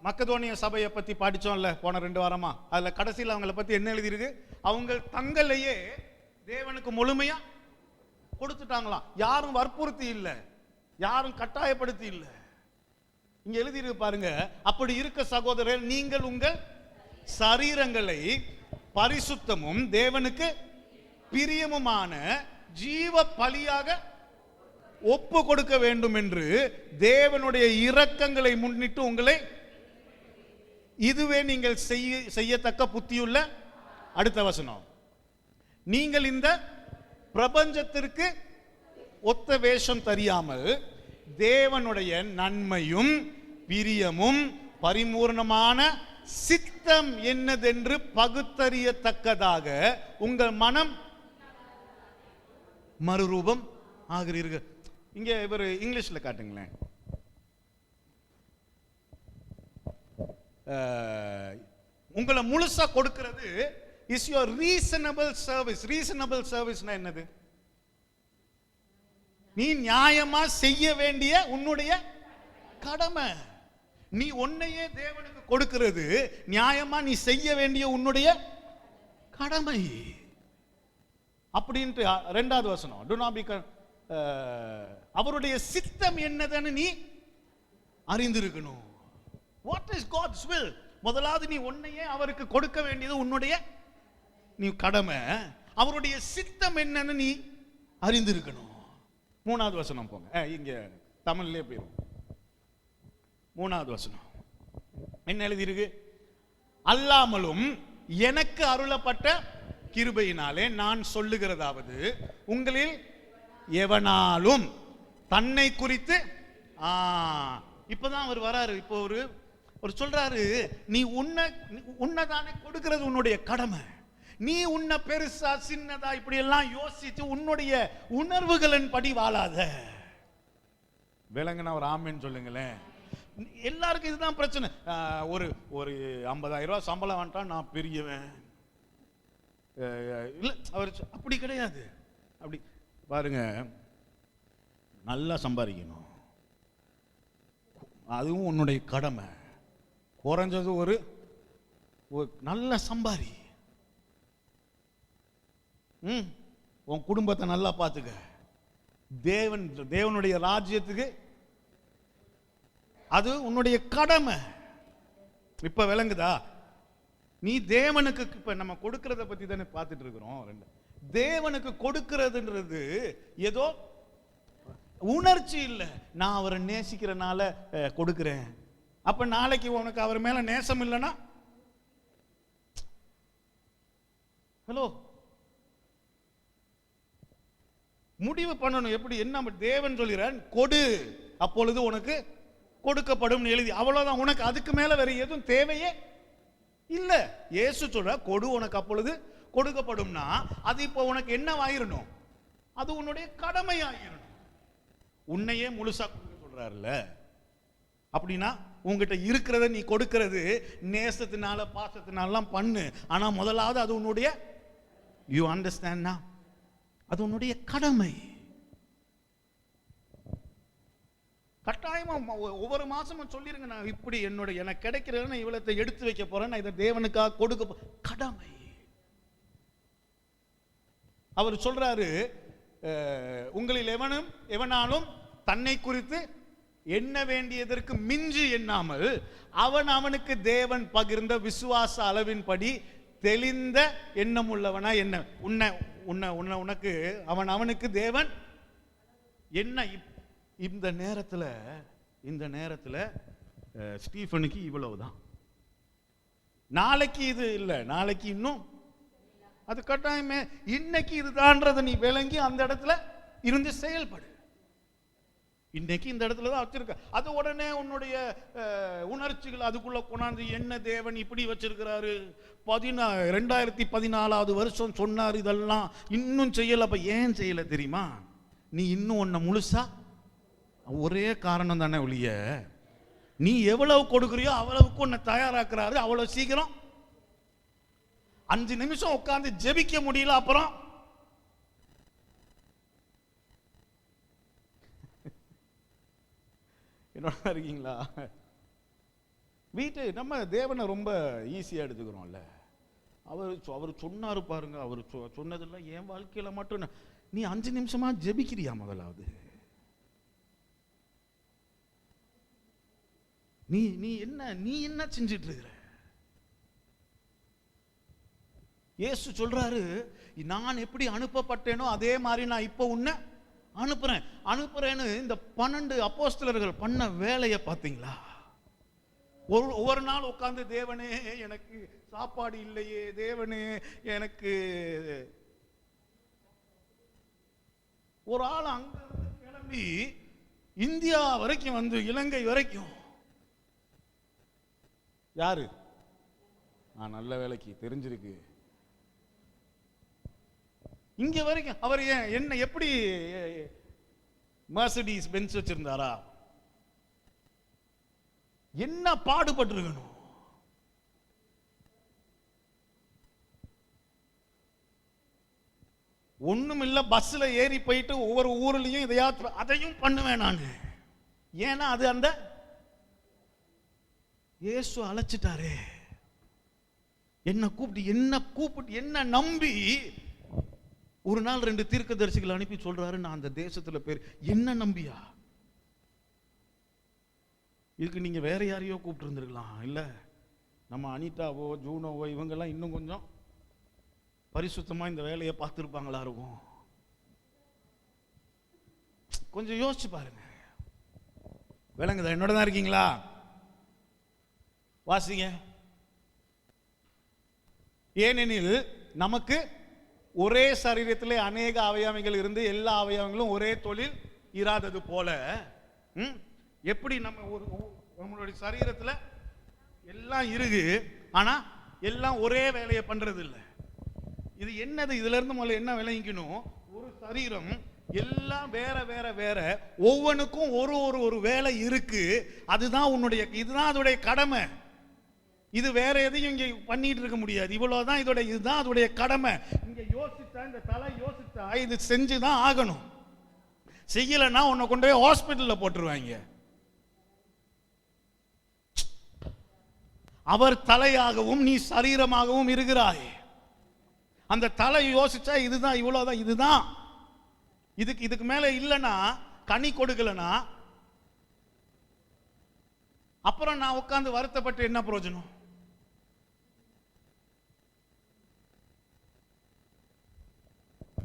மக்கதோனிய சபையை பத்தி படிச்சோம்ல போன 2 வாரமா, அதுல கடைசியில் அவங்களை பத்தி என்ன எழுதியிருக்கு? அவங்க தங்களையே தேவனுக்கு முழுமையா கொடுத்துட்டாங்களாம். யாரும் வற்புறுத்தி இல்லை, யாரும் கட்டாயப்படுத்தி இல்லை. இங்க எழுதியிருக்கு பாருங்க, அப்படி இருக்க சகோதரர், நீங்கள் உங்கள் சரீரங்களை பரிசுத்தமும் தேவனுக்கு பிரியமுமான ஜீவ பலியாக ஒப்பு கொடுக்க வேண்டும் என்று தேவனுடைய இரக்கங்களை முன்னிட்டு உங்களை, இதுவே நீங்கள் செய்யத்தக்க புத்தியுள்ள. அடுத்த வசனம், நீங்கள் இந்த பிரபஞ்சத்திற்கு ஒத்த வேஷம் தெரியாமல் தேவனுடைய நன்மையும் பிரியமும் பரிபூர்ணமான சித்தம் என்னதென்று பகுத்தறியத்தக்கதாக உங்கள் மனம் மறுரூபம் ஆகிறீர்கள். இங்க இவர் இங்கிலீஷ்ல காட்டுங்களேன். உங்களை முழுசா கொடுக்கிறது is your reasonable service. Reasonable சர்வீஸ்னா என்னது? நீ நியாயமா செய்ய வேண்டிய உன்னுடைய கடமை. நீ உன்னையே தேவனுக்கு கொடுக்கிறது நியாயமா நீ செய்ய வேண்டிய உன்னுடைய கடமை. அப்படின்ட்டு 2வது வசனம், do not be அவருடைய சித்தம் என்னதுன்னு நீ அறிந்திருக்கணும். What is God's will? முதலாவது நீ உன்னையே அவருக்கு கொடுக்க வேண்டியது உன்னுடைய நீ கடமை. அவருடைய சித்தம் என்னன்னு நீ அறிந்திருக்கணும். 3வது வசனம் போங்க, இங்க தமிழ்லயே போயிரும். 3வது வசனம் என்ன எழுதி இருக்கு? அல்லாமலும் எனக்கு அருளப்பட்ட கிருபையினாலே நான் சொல்லுகிறதாவது, உங்களில் எவனாலும் தன்னை குறித்து இப்பதான் அவர் வராரு. இப்போ ஒரு சொல்றாரு, நீ உன்னதானே கொடுக்கிறது உன்னுடைய கடமை. நீ உன்னை பெருசா சின்னதா இப்படி எல்லாம் யோசிச்சு உன்னுடைய உணர்வுகளின் படி வாழாத. விளங்குனா ஒரு ஆமேன்னு சொல்லுங்களேன். எல்லாருக்கும் இதுதான் பிரச்சனை. ஒரு 50,000 ரூபாய் சம்பளம் வந்துட்டா நான் பெரியவன். இல்ல, அவர் அப்படி கிடையாது. அப்படி பாருங்க, நல்லா சம்பாதிக்கணும், அதுவும் உன்னுடைய கடமை. குறைஞ்சது ஒரு நல்ல சம்பாரி, உன் குடும்பத்தை நல்லா பார்த்துக்க. தேவனுடைய ராஜ்யத்துக்கு அது உன்னுடைய கடமை. இப்ப விளங்குதா? நீ தேவனுக்கு இப்ப நம்ம கொடுக்கறத பத்தி தானே பார்த்துட்டு இருக்கிறோம். தேவனுக்கு கொடுக்கிறதுன்றது ஏதோ உணர்ச்சி இல்லை. நான் அவரை நேசிக்கிறனால கொடுக்கிறேன். அப்ப நாளைக்கு உனக்கு அவர் மேல நேசம் இல்லைன்னா, ஹலோ, முடிவு பண்ணணும். எப்படி? என்ன தேவன் சொல்கிறான், கொடு அப்பொழுது உனக்கு கொடுக்கப்படும் எழுதி, அவ்வளவுதான். உனக்கு அதுக்கு மேல வேற எதுவும் தேவையே இல்ல. இயேசு சொல்ற, கொடு உனக்கு அப்பொழுது கொடுக்கப்படும்னா, அது இப்போ உனக்கு என்னவாயிரணும்? அது உன்னுடைய கடமையாயிரணும். உன்னையே முழுசா கொடுக்க சொல்றாருல்ல. அப்படின்னா உங்ககிட்ட இருக்கிறத நீ கொடுக்கிறது நேசத்தினால பாசத்தினாலாம் பண்ணு. ஆனா முதலாவது அது உன்னுடைய, யூ அண்டர்ஸ்டாண்ட்னா, அது உன்னுடைய கடமை. கட்டாயமா ஒவ்வொரு மாசமும் சொல்லிருங்க, நான் இப்படி என்னுடைய எனக்கு கிடைக்கிறத இவ்வளத்தை எடுத்து வைக்க போறேன், நான் இதை தேவனுக்காக கொடுக்க கடமை. அவர் சொல்றாரு, உங்களில் எவனாலும் தன்னை குறித்து எண்ண வேண்டியதற்கு மிஞ்சி எண்ணாமல் அவனுக்கு தேவன் பகிர்ந்த விசுவாச அளவின்படி தெளிந்த எண்ணம் உள்ளவனா என்ன உனக்கு அவனுக்கு தேவன் என்ன. இந்த நேரத்தில் ஸ்டீஃபனுக்கு இவ்வளவுதான். நாளைக்கு இது இல்லை, நாளைக்கு இன்னும் அது கட்டாயமே. இன்னைக்கு இதுதான்றதை நீ விளங்கி அந்த இடத்துல இருந்து செயல்படு. இன்னைக்கு இந்த இடத்துல தான் வச்சிருக்க. அது உடனே உன்னுடைய உணர்ச்சிகள் அதுக்குள்ள கொண்டாந்து, என்ன தேவன் இப்படி வச்சிருக்கிறாரு, 2014 வருஷம் சொன்னார், இதெல்லாம் இன்னும் செய்யல. அப்ப ஏன் செய்யல தெரியுமா? நீ இன்னும் உன்னை முழுசா, ஒரே காரணம் தானே ஒழிய, நீ எவ்வளவு கொடுக்குறியோ அவ்வளவுக்கு உன்னை தயாராக்குறாரு. அவ்வளவு சீக்கிரம் 5 நிமிஷம் உட்கார்ந்து ஜெபிக்க முடியல. அப்புறம் என்னோட இருக்கீங்களா? வீட்டு நம்ம தேவனை ரொம்ப ஈஸியா எடுத்துக்கிறோம்ல. அவர் சொன்னாரு பாருங்க, அவர் சொன்னதெல்லாம் என் வாழ்க்கையில மட்டும். நீ 5 நிமிஷமா ஜெபிக்கிறியா? முதலாவது நீ என்ன செஞ்சிட்டு இருக்கிற? இயேசு சொல்றாரு, நான் எப்படி அனுப்பப்பட்டேனோ அதே மாதிரி நான் இப்போ உன்னை அனுப்புறேன்னு. இந்த 12 அப்போஸ்தலர்கள் பண்ண வேலையை பார்த்தீங்களா? ஒவ்வொரு நாள் உட்கார்ந்து, தேவனே எனக்கு சாப்பாடு இல்லையே, தேவனே எனக்கு. ஒரு ஆள் அங்க கிளம்பி இந்தியா வரைக்கும் வந்து, இலங்கை வரைக்கும். யாரு? நல்ல வேலைக்கு தெரிஞ்சிருக்கு. இங்க வரைக்கும் அவர் என்ன எப்படி மெர்சிடிஸ் பென்ஸ் வச்சிருந்தாரா? என்ன பாடுபட்டு இருக்கணும். ஒண்ணும் இல்ல, பஸ்ல ஏறி போயிட்டு ஒவ்வொரு ஊர்லயும் இதையாவது அதையும் பண்ணுவேன் நான். ஏன்னா அது அந்த இயேசு அழைச்சிட்டாரே. என்ன கூப்பிட்டு என்ன நம்பி ஒரு நாள் 2 தீர்க்கதரிசிகளை அனுப்பி சொல்றாரு, நான் அந்த தேசத்துல பேர் என்ன நம்பியா? இதுக்கு நீங்க வேற யாரையோ கூப்பிட்டு இருந்திருக்கலாம். இல்ல நம்ம அனிதாவோ ஜூனோவோ இவங்கெல்லாம் இன்னும் கொஞ்சம் பரிசுத்தமா இந்த வேலையை பார்த்துருப்பாங்களா இருக்கும். கொஞ்சம் யோசிச்சு பாருங்க. விளங்குதா? என்னோட தான் இருக்கீங்களா? வாசிங்க. ஏனெனில் நமக்கு ஒரே சரீரத்திலே அநேக அவயவங்கள் இருந்து எல்லா அவயவங்களும் ஒரே தொழில் இராதது போல, எப்படி நம்மளுடைய சரீரத்துல எல்லாம் இருக்கு, ஆனா எல்லாம் ஒரே வேலையை பண்றது இல்லை. இது என்னது? இதுல இருந்து முதல்ல என்ன விளங்கிக்கணும், ஒரு சரீரம் எல்லாம் வேற வேற வேற, ஒவ்வொன்றுக்கும் ஒரு ஒரு ஒரு வேலை இருக்கு. அதுதான் இதுதான் அதோடைய கடமை. இது வேற எதையும் இங்க பண்ணிட்டு இருக்க முடியாது. இவ்வளவுதான் இதுதான் அதோடைய கடமை. இங்க யோசித்தா, இந்த தலை யோசித்தா இது செஞ்சுதான் ஆகணும். செய்யலைன்னா உன்னை கொண்டு போய் ஹாஸ்பிட்டல்ல போட்டுருவாங்க. அவர் தலையாகவும் நீ சரீரமாகவும் இருக்கிறாய். அந்த தலை யோசிச்சா இதுதான், இவ்வளவுதான், இதுதான். இதுக்கு மேல இல்லைன்னா, கனி கொடுக்கலனா அப்புறம் நான் உட்கார்ந்து வருத்தப்பட்டு என்ன பிரயோஜனம்?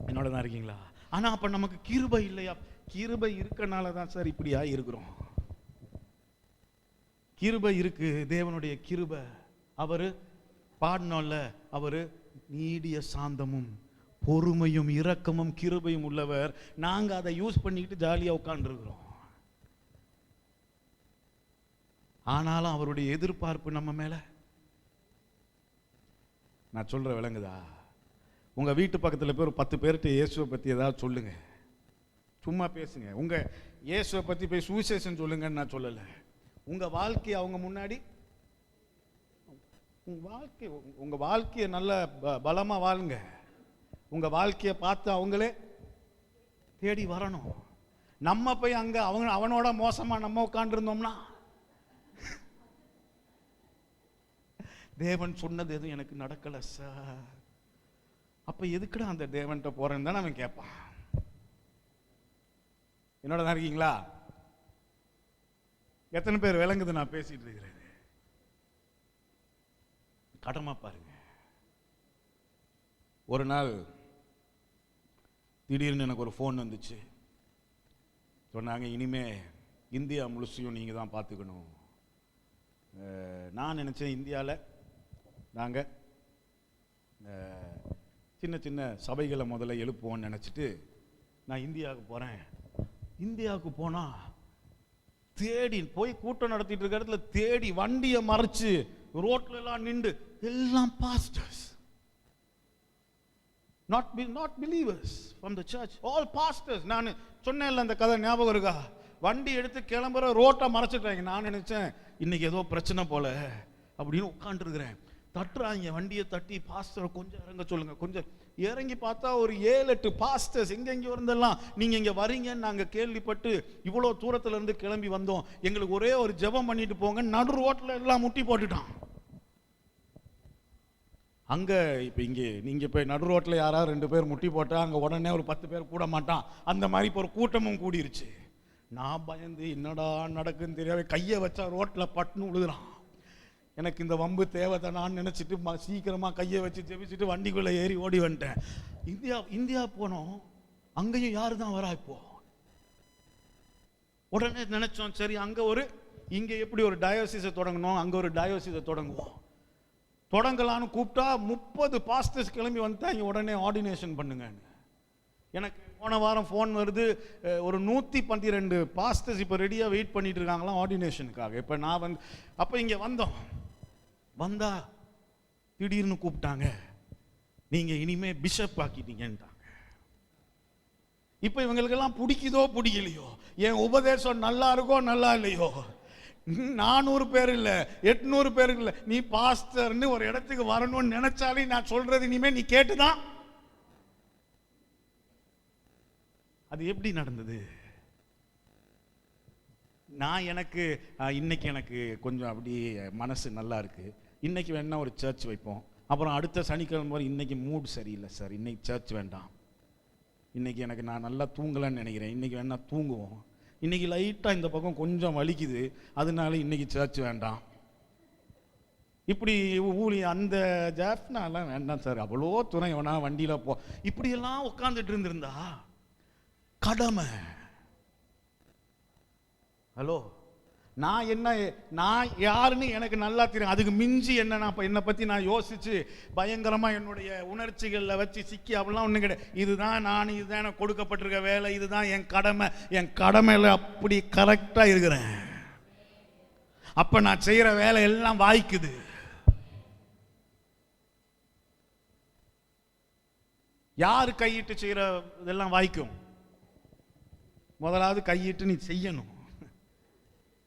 என்னோட தான் இருக்கீங்களா? ஆனா அப்ப நமக்கு கிருபை இல்லையா? கிருபை இருக்கனால தான் சார் இப்படியா இருக்கிறோம். கிருபை இருக்கு, தேவனுடைய கிருபை. அவரு பாடணும்ல, அவரு நீடிய சாந்தமும் பொறுமையும் இரக்கமும் கிருபையும் உள்ளவர். நாங்க அதை யூஸ் பண்ணிக்கிட்டு ஜாலியா உட்கார்ந்து இருக்கிறோம். ஆனாலும் அவருடைய எதிர்பார்ப்பு நம்ம மேல. நான் சொல்ற விளங்குதா? உங்க வீட்டு பக்கத்துல போய் ஒரு 10 பேர்கிட்ட இயேசுவை பத்தி ஏதாவது சொல்லுங்க, சும்மா பேசுங்க. உங்க இயேசுவை பத்தி போய் சுவிசேஷம் சொல்லுங்கன்னு நான் சொல்லல. உங்க வாழ்க்கையை அவங்க முன்னாடி, உங்க வாழ்க்கையை நல்ல பலமா வாழுங்க. உங்க வாழ்க்கையை பார்த்து அவங்களே தேடி வரணும். நம்ம போய் அங்க அவனோட மோசமா நம்ம உட்கார்ந்து இருந்தோம்னா, தேவன் சொன்னது எதுவும் எனக்கு நடக்கல சார், அப்ப எதுக்குடா அந்த தேவன்கிட்ட போறேன்னு தானே அவன் கேட்பான். என்னோட தான் இருக்கீங்களா? எத்தனை பேர் விளங்குது நான் பேசிட்டு இருக்கிறேன்? கடமை பாருங்க. ஒரு நாள் திடீர்னு எனக்கு ஒரு ஃபோன் வந்துச்சு. சொன்னாங்க, இனிமே இந்தியா முழுசையும் நீங்க தான் பார்த்துக்கணும். நான் நினைச்சேன் இந்தியாவில் நாங்கள் சின்ன சின்ன சபைகளை முதல்ல எழுப்புவோன்னு நினச்சிட்டு நான் இந்தியாவுக்கு போகிறேன். இந்தியாவுக்கு போனால் தேடி போய் கூட்டம் நடத்திட்டு இருக்க இடத்துல தேடி வண்டியை மறைச்சு ரோட்ல எல்லாம் நின்று எல்லாம் pastors, not believers from the church, all pastors. நான் சொன்னேன்ல அந்த கதை ஞாபகம் இருக்கா? வண்டி எடுத்து கிளம்புற ரோட்டை மறைச்சிட்டாங்க. நான் நினைச்சேன் இன்னைக்கு ஏதோ பிரச்சனை போல அப்படின்னு உட்காந்துருக்கிறேன். தட்டுறாங்க, வண்டியை தட்டி பாஸ்டரை கொஞ்சம் இறங்க சொல்லுங்க. கொஞ்சம் இறங்கி பார்த்தா ஒரு 7-8 பாஸ்டர்ஸ் எங்கெங்க இருந்தெல்லாம் நீங்க இங்க வரீங்கன்னு நாங்க கேள்விப்பட்டு இவ்வளோ தூரத்துல இருந்து கிளம்பி வந்தோம், எங்களுக்கு ஒரே ஒரு ஜெபம் பண்ணிட்டு போங்க. நடு ரோட்ல எல்லாம் முட்டி போட்டுட்டான். அங்க இப்ப இங்க நீங்க போய் நடு ரோட்ல யாராவது 2 பேர் முட்டி போட்டா அங்க உடனே ஒரு 10 பேர் கூட மாட்டான். அந்த மாதிரி இப்போ ஒரு கூட்டமும் கூடிருச்சு. நான் பயந்து என்னடா நடக்குன்னு தெரியாம கையை வச்சா ரோட்ல பட்டுன்னு விழுகிறான். எனக்கு இந்த வம்பு தேவைதான் நான் நினைச்சிட்டு சீக்கிரமா கையை வச்சு ஜெபிச்சுட்டு வண்டிக்குள்ள ஏறி ஓடி வந்துட்டேன். இந்தியா போனோம். அங்கேயும் யாரு தான் வரா? இப்போ உடனே நினைச்சோம், சரி அங்க இங்க எப்படி ஒரு டயோசிஸை தொடங்கணும், அங்க ஒரு டயோசிஸை தொடங்குவோம். தொடங்கலான்னு கூப்பிட்டா 30 பாஸ்டர்ஸ் கிளம்பி வந்துட்டாங்க. உடனே ஆர்டினேஷன் பண்ணுங்க. எனக்கு போன வாரம் ஃபோன் வருது, ஒரு 112 பாஸ்டர்ஸ் இப்போ ரெடியாக வெயிட் பண்ணிட்டு இருக்காங்களாம் ஆர்டினேஷனுக்காக. இப்போ நான் அப்போ இங்கே வந்தா திடீர்னு கூப்பிட்டாங்க, நீங்கள் இனிமே பிஷப் ஆக்கிட்டீங்கன்ட்டாங்க. இப்போ இவங்களுக்கெல்லாம் பிடிக்குதோ பிடிக்கலையோ, என் உபதேசம் நல்லா இருக்கோ நல்லா இல்லையோ, 400 பேர் இல்லை 800 பேர் இல்லை, நீ பாஸ்டர்னு ஒரு இடத்துக்கு வரணும்னு நினைச்சாலே நான் சொல்றது இனிமே நீ கேட்டுதான். அது எப்படி நடந்தது? நான் இன்னைக்கு எனக்கு கொஞ்சம் அப்படி மனசு நல்லா இருக்கு, இன்னைக்கு வேணா ஒரு சர்ச் வைப்போம். அப்புறம் அடுத்த சனிக்கிழமை இன்னைக்கு மூட் சரியில்லை சார், இன்னைக்கு சர்ச் வேண்டாம். இன்னைக்கு எனக்கு நான் நல்லா தூங்கலான்னு நினைக்கிறேன், இன்னைக்கு வேணா தூங்குவோம், இன்னைக்கு லைட்டாக இந்த பக்கம் கொஞ்சம் வலிக்குது, அதனால இன்னைக்கு சர்ச் வேண்டாம். இப்படி அந்த ஜாஃப்னாலாம் வேண்டாம் சார், அவ்வளோ துணை வேணா வண்டியில் போ, இப்படியெல்லாம் உட்காந்துட்டு இருந்திருந்தா கடமை. ஹலோ, நான் யாருன்னு எனக்கு நல்லா தெரியும். அதுக்கு மிஞ்சி என்னை பற்றி நான் யோசிச்சு பயங்கரமாக என்னுடைய உணர்ச்சிகளில் வச்சு சிக்கி அப்படிலாம் ஒன்றும் கிடையாது. இதுதான் எனக்கு கொடுக்கப்பட்டிருக்க வேலை, இதுதான் என் கடமை, என் கடமையில் அப்படி கரெக்டாக இருக்கிறேன். அப்போ நான் செய்கிற வேலை எல்லாம் வாய்க்குது. யார் கையிட்டு செய்கிற இதெல்லாம் வாய்க்கும்? முதலாவது கையிட்டு நீ செய்யணும்.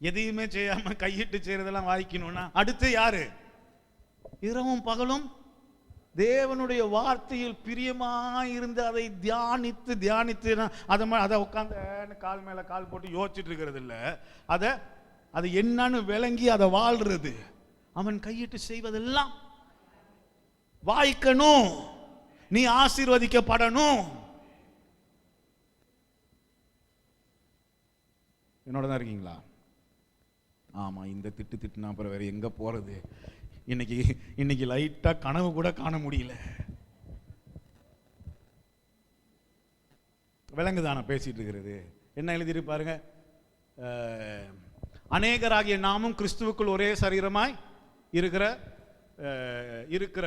எதையுமே செய்யாம கையிட்டு செய்யறதெல்லாம் வாய்க்கணும்னா அடுத்து யாரு? இரவும் பகலும் தேவனுடைய வார்த்தையில் பிரியமாயிருந்து அதை தியானித்து அதை உட்காந்து கால் மேல கால் போட்டு யோசிச்சுட்டு இருக்கிறது இல்ல, அதை என்னன்னு விளங்கி அதை வாழ்றது. அவன் கையிட்டு செய்வதெல்லாம் வாய்க்கணும், நீ ஆசீர்வதிக்கப்படணும். என்னோட தான் இருக்கீங்களா? ஆமா, இந்த திட்டுனா அப்புறம் வேற எங்க போறது? இன்னைக்கு லைட்டா கனவு கூட காண முடியல. விலங்குதான பேசிட்டு இருக்கிறது. என்ன எழுதிட்டு பாருங்க, அநேகராகிய நாமும் கிறிஸ்துவுக்குள் ஒரே சரீரமாய் இருக்கிற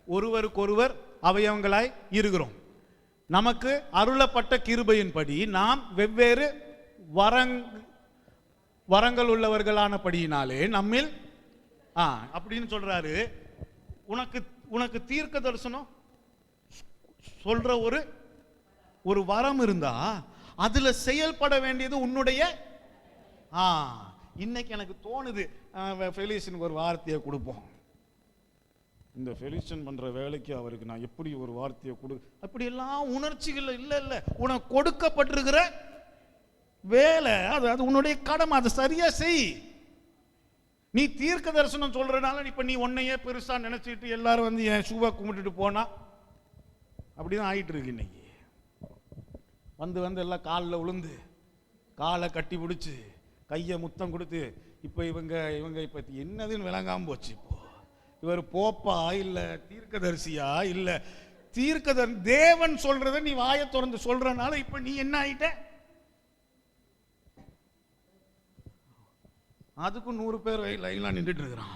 ஒருவருக்கொருவர் அவயவங்களாய் இருக்கிறோம். நமக்கு அருளப்பட்ட கிருபையின்படி நாம் வெவ்வேறு வரங்கள் உள்ளவர்களானபடியினாலே நம்மில் அப்படின்னு சொல்றாரு. உனக்கு தீர்க்க தரிசனம் சொல்ற ஒரு வரம் இருந்தா அதுல செயல்பட வேண்டியது உன்னுடைய. இன்னைக்கு எனக்கு தோணுது, ஃபெலிஷனுக்கு ஒரு வார்த்தையை கொடுப்போம். இந்த ஃபெலிஷன் பண்ற வேலைக்கு அவருக்கு நான் எப்படி ஒரு வார்த்தையை அப்படி எல்லாம் உணர்ச்சிகள் இல்ல. உனக்கு கொடுக்கப்பட்டிருக்கிற வேலை அது உன்னுடைய கடமை, அதை சரியா செய். நீ தீர்க்க தரிசனம் சொல்றதுனால இப்ப நீ உன்னையே பெருசா நினைச்சிட்டு எல்லாரும் வந்து என் ஷூவை கும்பிட்டுட்டு போனா அப்படிதான் ஆயிட்டு இருக்கு. இன்னைக்கு வந்து எல்லாம் காலில் விழுந்து காலை கட்டி பிடிச்சு கையை முத்தம் கொடுத்து இப்ப இவங்க இப்ப என்னதுன்னு விளங்காம போச்சு. இப்போ இவர் போப்பா இல்ல தீர்க்கதரிசியா இல்ல தேவன் சொல்றத நீ வாயை திறந்து சொல்றனால இப்ப நீ என்ன ஆயிட்ட? அதுக்கும் 100 பேர் லைன்ல நின்றுட்டு இருக்கிறான்.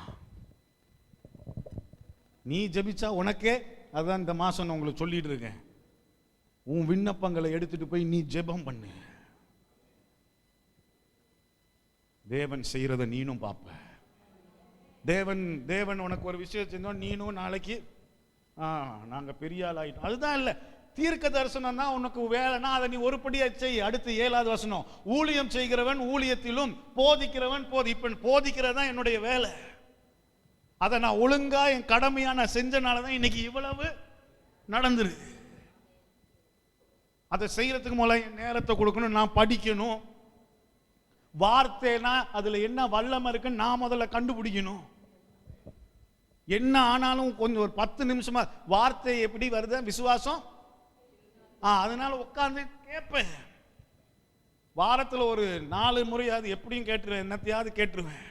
நீ ஜெபிச்சா உனக்கே, அதான் இந்த மாசம் நான் உங்களுக்கு சொல்லிட்டு இருக்கேன், உன் விண்ணப்பங்களை எடுத்துட்டு போய் நீ ஜெபம் பண்ணு. தேவன் செய்யறத நீனும் பார்ப்ப. தேவன் உனக்கு ஒரு விஷயம் செஞ்சோம், நீனும் நாளைக்கு நாங்க பெரிய ஆள் ஆயிட்டோம். அதுதான் இல்ல, தீர்க்க தரிசனம் தான் உனக்கு வேலைனா அதை நீ ஒருபடியா செய். அடுத்து 7வது வசனம், ஊழியம் செய்கிறவன் ஊழியத்திலும் போதிக்கிறவன் இப்ப போதிக்கிறதா என்னுடைய வேலை. அதை நான் ஒழுங்கா என் கடமையா நான் செஞ்சனாலதான் இன்னைக்கு இவ்வளவு நடந்துருக்கு. அதை செய்யறதுக்கு முதல்ல என் நேரத்தை கொடுக்கணும், நான் படிக்கணும். வார்த்தைனா அதுல என்ன வல்லமை இருக்குன்னு நான் முதல்ல கண்டுபிடிக்கணும். என்ன ஆனாலும் கொஞ்சம் ஒரு 10 நிமிஷமா வார்த்தை எப்படி வருது விசுவாசம், அதனால உட்கார்ந்து கேட்பேன். வாரத்தில் ஒரு 4 முறையாவது எப்படியும் கேட்டுருவேன், என்னத்தையாவது கேட்டுருவேன்,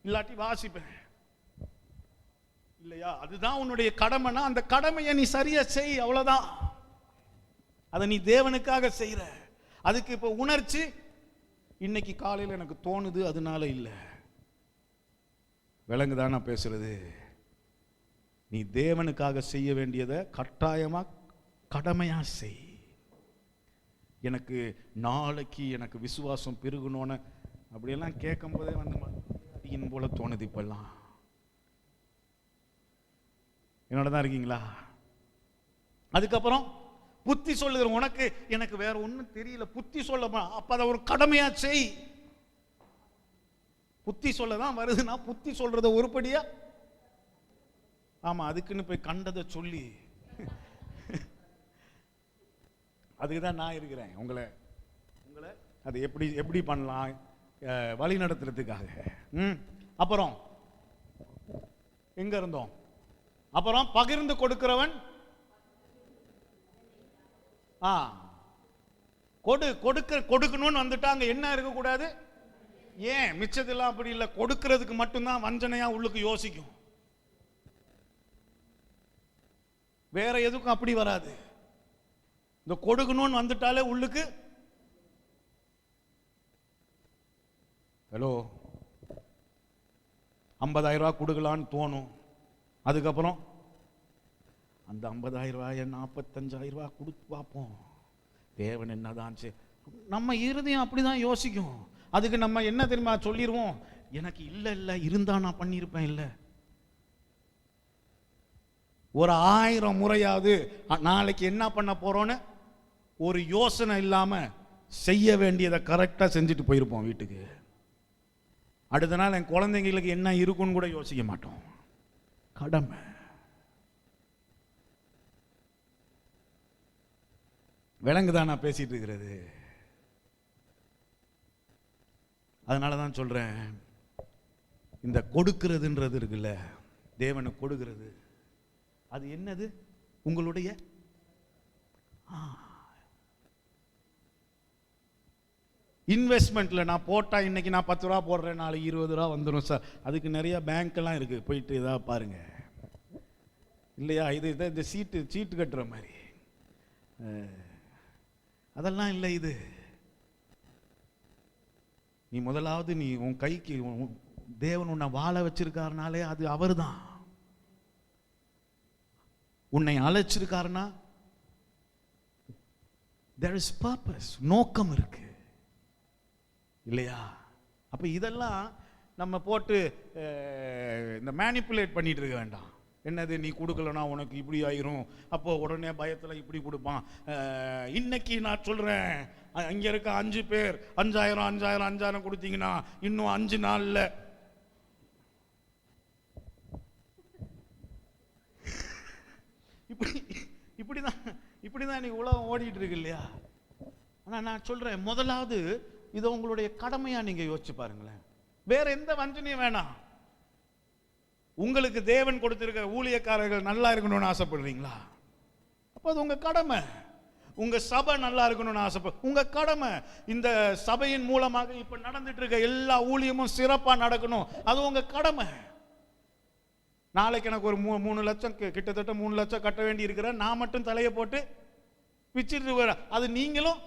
இல்லாட்டி வாசிப்பேன். இல்லையா? அதுதான் உன்னுடைய கடமைனா அந்த கடமையை நீ சரியா செய், அவ்வளவுதான். அதை நீ தேவனுக்காக செய்யற. அதுக்கு இப்ப உணர்ச்சி இன்னைக்கு காலையில் எனக்கு தோணுது, அதனால இல்லை. விலங்குதானா பேசுறது? நீ தேவனுக்காக செய்ய வேண்டியதை கட்டாயமா கடமையா செய். எனக்கு நாளைக்கு எனக்கு விசுவாசம் பெருகணும்னு அப்படியெல்லாம் கேட்கும் போதே வந்து போல தோணுது. இப்பெல்லாம் என்னோட தான் இருக்கீங்களா? அதுக்கப்புறம் புத்தி சொல்லுகிற உனக்கு எனக்கு வேற ஒன்றும் தெரியல, புத்தி சொல்ல, அப்ப அதை ஒரு கடமையா செய். புத்தி சொல்லதான் வருதுன்னா புத்தி சொல்றத ஒருபடியா, ஆமா அதுக்குன்னு போய் கண்டதை சொல்லி அதுக்குதான் நான் இருக்கிறேன். உங்களை அது எப்படி பண்ணலாம் வழி நடத்துறதுக்காக. அப்புறம் எங்க இருந்தோம்? அப்புறம் பகிர்ந்து கொடுக்கிறவன் கொடுக்கணும்னு வந்துட்டாங்க. என்ன இருக்கக்கூடாது? ஏன் மிச்சதெல்லாம் அப்படி இல்லை, கொடுக்கிறதுக்கு மட்டும்தான் வஞ்சனையா உள்ளுக்கு யோசிக்கும், வேற எதுக்கும் அப்படி வராது. இந்த கொடுக்கணும்னு வந்துட்டாலே உள்ளுக்கு ஹலோ 50,000 ரூபாய் கொடுக்கலான்னு தோணும். அதுக்கப்புறம் அந்த 50,000 ரூபாய் 45,000 ரூபாய் கொடுத்து பார்ப்போம், தேவன் என்னதான். நம்ம இருதயம் அப்படிதான் யோசிக்கும். அதுக்கு நம்ம என்ன தெரியுமா சொல்லிடுவோம், எனக்கு இல்லை இருந்தா நான் பண்ணியிருப்பேன். இல்லை, ஒரு 1000 முறையாவது நாளைக்கு என்ன பண்ண போறோன்னு ஒரு யோசனை இல்லாம செய்ய வேண்டியதை கரெக்டா செஞ்சுட்டு போயிருப்போம் வீட்டுக்கு. அடுத்த நாள் என் குழந்தைங்களுக்கு என்ன இருக்குன்னு கூட யோசிக்க மாட்டோம். கடமை. விலங்குதான் நான் பேசிட்டு இருக்கிறது. அதனாலதான் சொல்றேன், இந்த கொடுக்கிறதுன்றது இருக்குல்ல, தேவனுக்கு கொடுக்கிறது, அது என்னது? உங்களுடைய இன்வெஸ்ட்மெண்ட்ல நான் போட்டா இன்னைக்கு நான் 10 ரூபா போடுறேன், நாளைக்கு 20 ரூபா வந்துடும் சார். அதுக்கு நிறைய பேங்க் எல்லாம் இருக்கு, போயிட்டு ஏதாவது பாருங்க. இல்லையா, இது இந்த சீட்டு கட்டுற மாதிரி அதெல்லாம் இல்லை. இது நீ முதலாவது நீ உன் கைக்கு தேவன் உன்னை வாழ வச்சிருக்காருனாலே அது அவர் தான். உன்னை அழைச்சிருக்காருன்னா there is purpose, நோக்கம் இருக்கு இல்லையா? அப்ப இதெல்லாம் நம்ம போட்டு இந்த மேனிப்புலேட் பண்ணிட்டு இருக்க வேண்டாம். என்னது, நீ கொடுக்கலனா உனக்கு இப்படி ஆயிரும், அப்போ உடனே பயத்துல இப்படி கொடுப்பான். இன்னைக்கு நான் சொல்றேன், இங்க இருக்க 5 பேர் 5,000 கொடுத்தீங்கன்னா இன்னும் 5 நாள்ல இப்படிதான் நீ உலகம் ஓடிட்டு இருக்கு இல்லையா? ஆனா நான் சொல்றேன், முதலாவது இதை உங்களுடைய கடமையா நீங்க யோசிச்சு பாருங்களேன். வேற எந்த வஞ்சனையும் வேணாம். உங்களுக்கு தேவன் கொடுத்திருக்கிற ஊழியக்காரர்கள் நல்லா இருக்கணும்னு ஆசைப்படுறீங்களா? அப்ப அது உங்க கடமை. உங்க சபை நல்லா இருக்கணும்னு ஆசைப்படு, உங்க கடமை. இந்த சபையின் மூலமாக இப்ப நடந்துட்டு இருக்க எல்லா ஊழியமும் சிறப்பா நடக்கணும், அது உங்க கடமை. நாளைக்கு எனக்கு ஒரு 3 லட்சம், கிட்டத்தட்ட 3 லட்சம் கட்ட வேண்டி இருக்கிற, நான் மட்டும் தலையை போட்டு பிச்சுட்டு அது நீங்களும்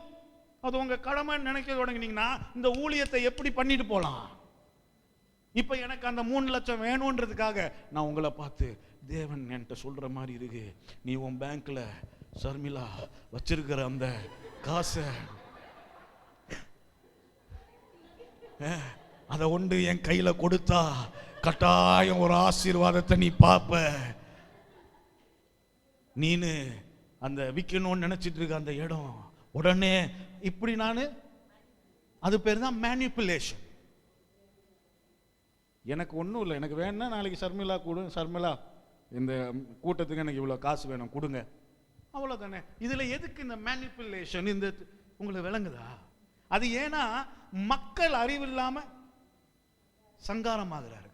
அது உங்க கடமைன்னு நினைக்க தொடங்கினீங்கன்னா இந்த ஊழியத்தை எப்படி பண்ணிட்டு போலாம்? இப்ப எனக்கு அந்த 3 லட்சம் வேணும்ன்றதுக்காக நான் உங்களை பார்த்து, தேவன் என்கிட்ட சொல்ற மாதிரி இருக்கு, நீ உன் பேங்க்ல ஷர்மிளா வச்சிருக்கிற அந்த காசை அதை ஒன்று என் கையில கொடுத்தா கட்டாயம் ஒரு ஆசீர்வாதத்தை நீ பார்ப்ப, நீனு அந்த விற்கணும்னு நினைச்சிட்டு இருக்க அந்த இடம் உடனே இப்படி நான், அது பேர் தான் மேனிப்புலேஷன். எனக்கு ஒன்றும் இல்லை, எனக்கு வேணும்னா நாளைக்கு ஷர்மிளா கொடு, ஷர்மிளா இந்த கூட்டத்துக்கு எனக்கு இவ்வளோ காசு வேணும் கொடுங்க, அவ்வளோதானே. இதில் எதுக்கு இந்த மேனிப்புலேஷன்? இந்த உங்களுக்கு விளங்குதா? அது ஏன்னா மக்கள் அறிவில்லாம சங்காரமாகிறார்கள்.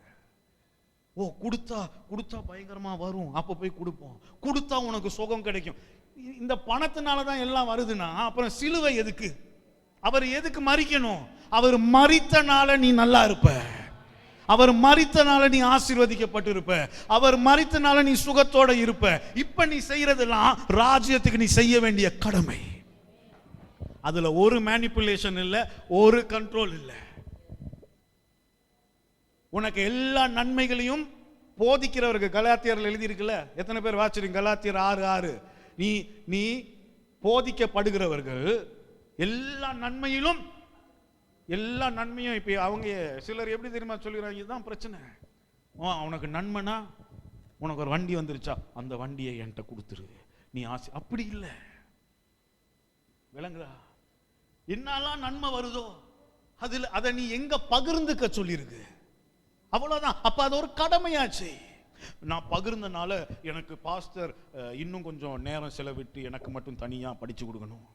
ஓ கொடுத்தா பயங்கரமா வரும், அப்ப போய் கொடுப்போம், கொடுத்தா உனக்கு சுகம் கிடைக்கும். இந்த பணத்தினால தான் எல்லாம் வருதுன்னா அப்புறம் சிலுவை எதுக்கு? அவர் எதுக்கு மரிக்கணும்? அவர் மரித்தனால நீ நல்லா இருப்ப, அவர் மரித்தனால நீ ஆசீர்வதிக்கப்பட்டு இருப்ப, அவர் மரித்தனால நீ சுகத்தோட இருப்ப. இப்ப நீ செய்யறதெல்லாம் ராஜ்யத்துக்கு நீ செய்ய வேண்டிய கடமை. அதுல ஒரு மேனிப்புலேஷன் இல்ல, ஒரு கண்ட்ரோல் இல்ல. உனக்கு எல்லா நன்மைகளையும் போதிக்கிறவருக்கு கலாத்தியர்ல எழுதி இருக்குல்ல, எத்தனை பேர் வாசிக்கிறீங்க? கலாத்தியர் 6:6. நீ போதிக்கப்படுகிறவர்கள் எல்லா நன்மையும் இப்ப அவங்க சிலர் எப்படி தெரியுமா சொல்லிடுறாங்க, இதுதான் பிரச்சனை. உனக்கு நன்மைனா, உனக்கு ஒரு வண்டி வந்துருச்சா, அந்த வண்டியை என்கிட்ட கொடுத்துரு, நீ ஆசை. அப்படி இல்லை, விளங்குதா? என்னெல்லாம் நன்மை வருதோ அதுல அதை நீ எங்க பகிர்ந்துக்க சொல்லியிருக்கு, அவ்வளவுதான். அப்ப அது ஒரு கடமையாச்சு. நான் பகிர்ந்தனால எனக்கு பாஸ்டர் இன்னும் கொஞ்சம் நேரம் செலவிட்டு எனக்கு மட்டும் தனியா படிச்சு கொடுக்கணும்.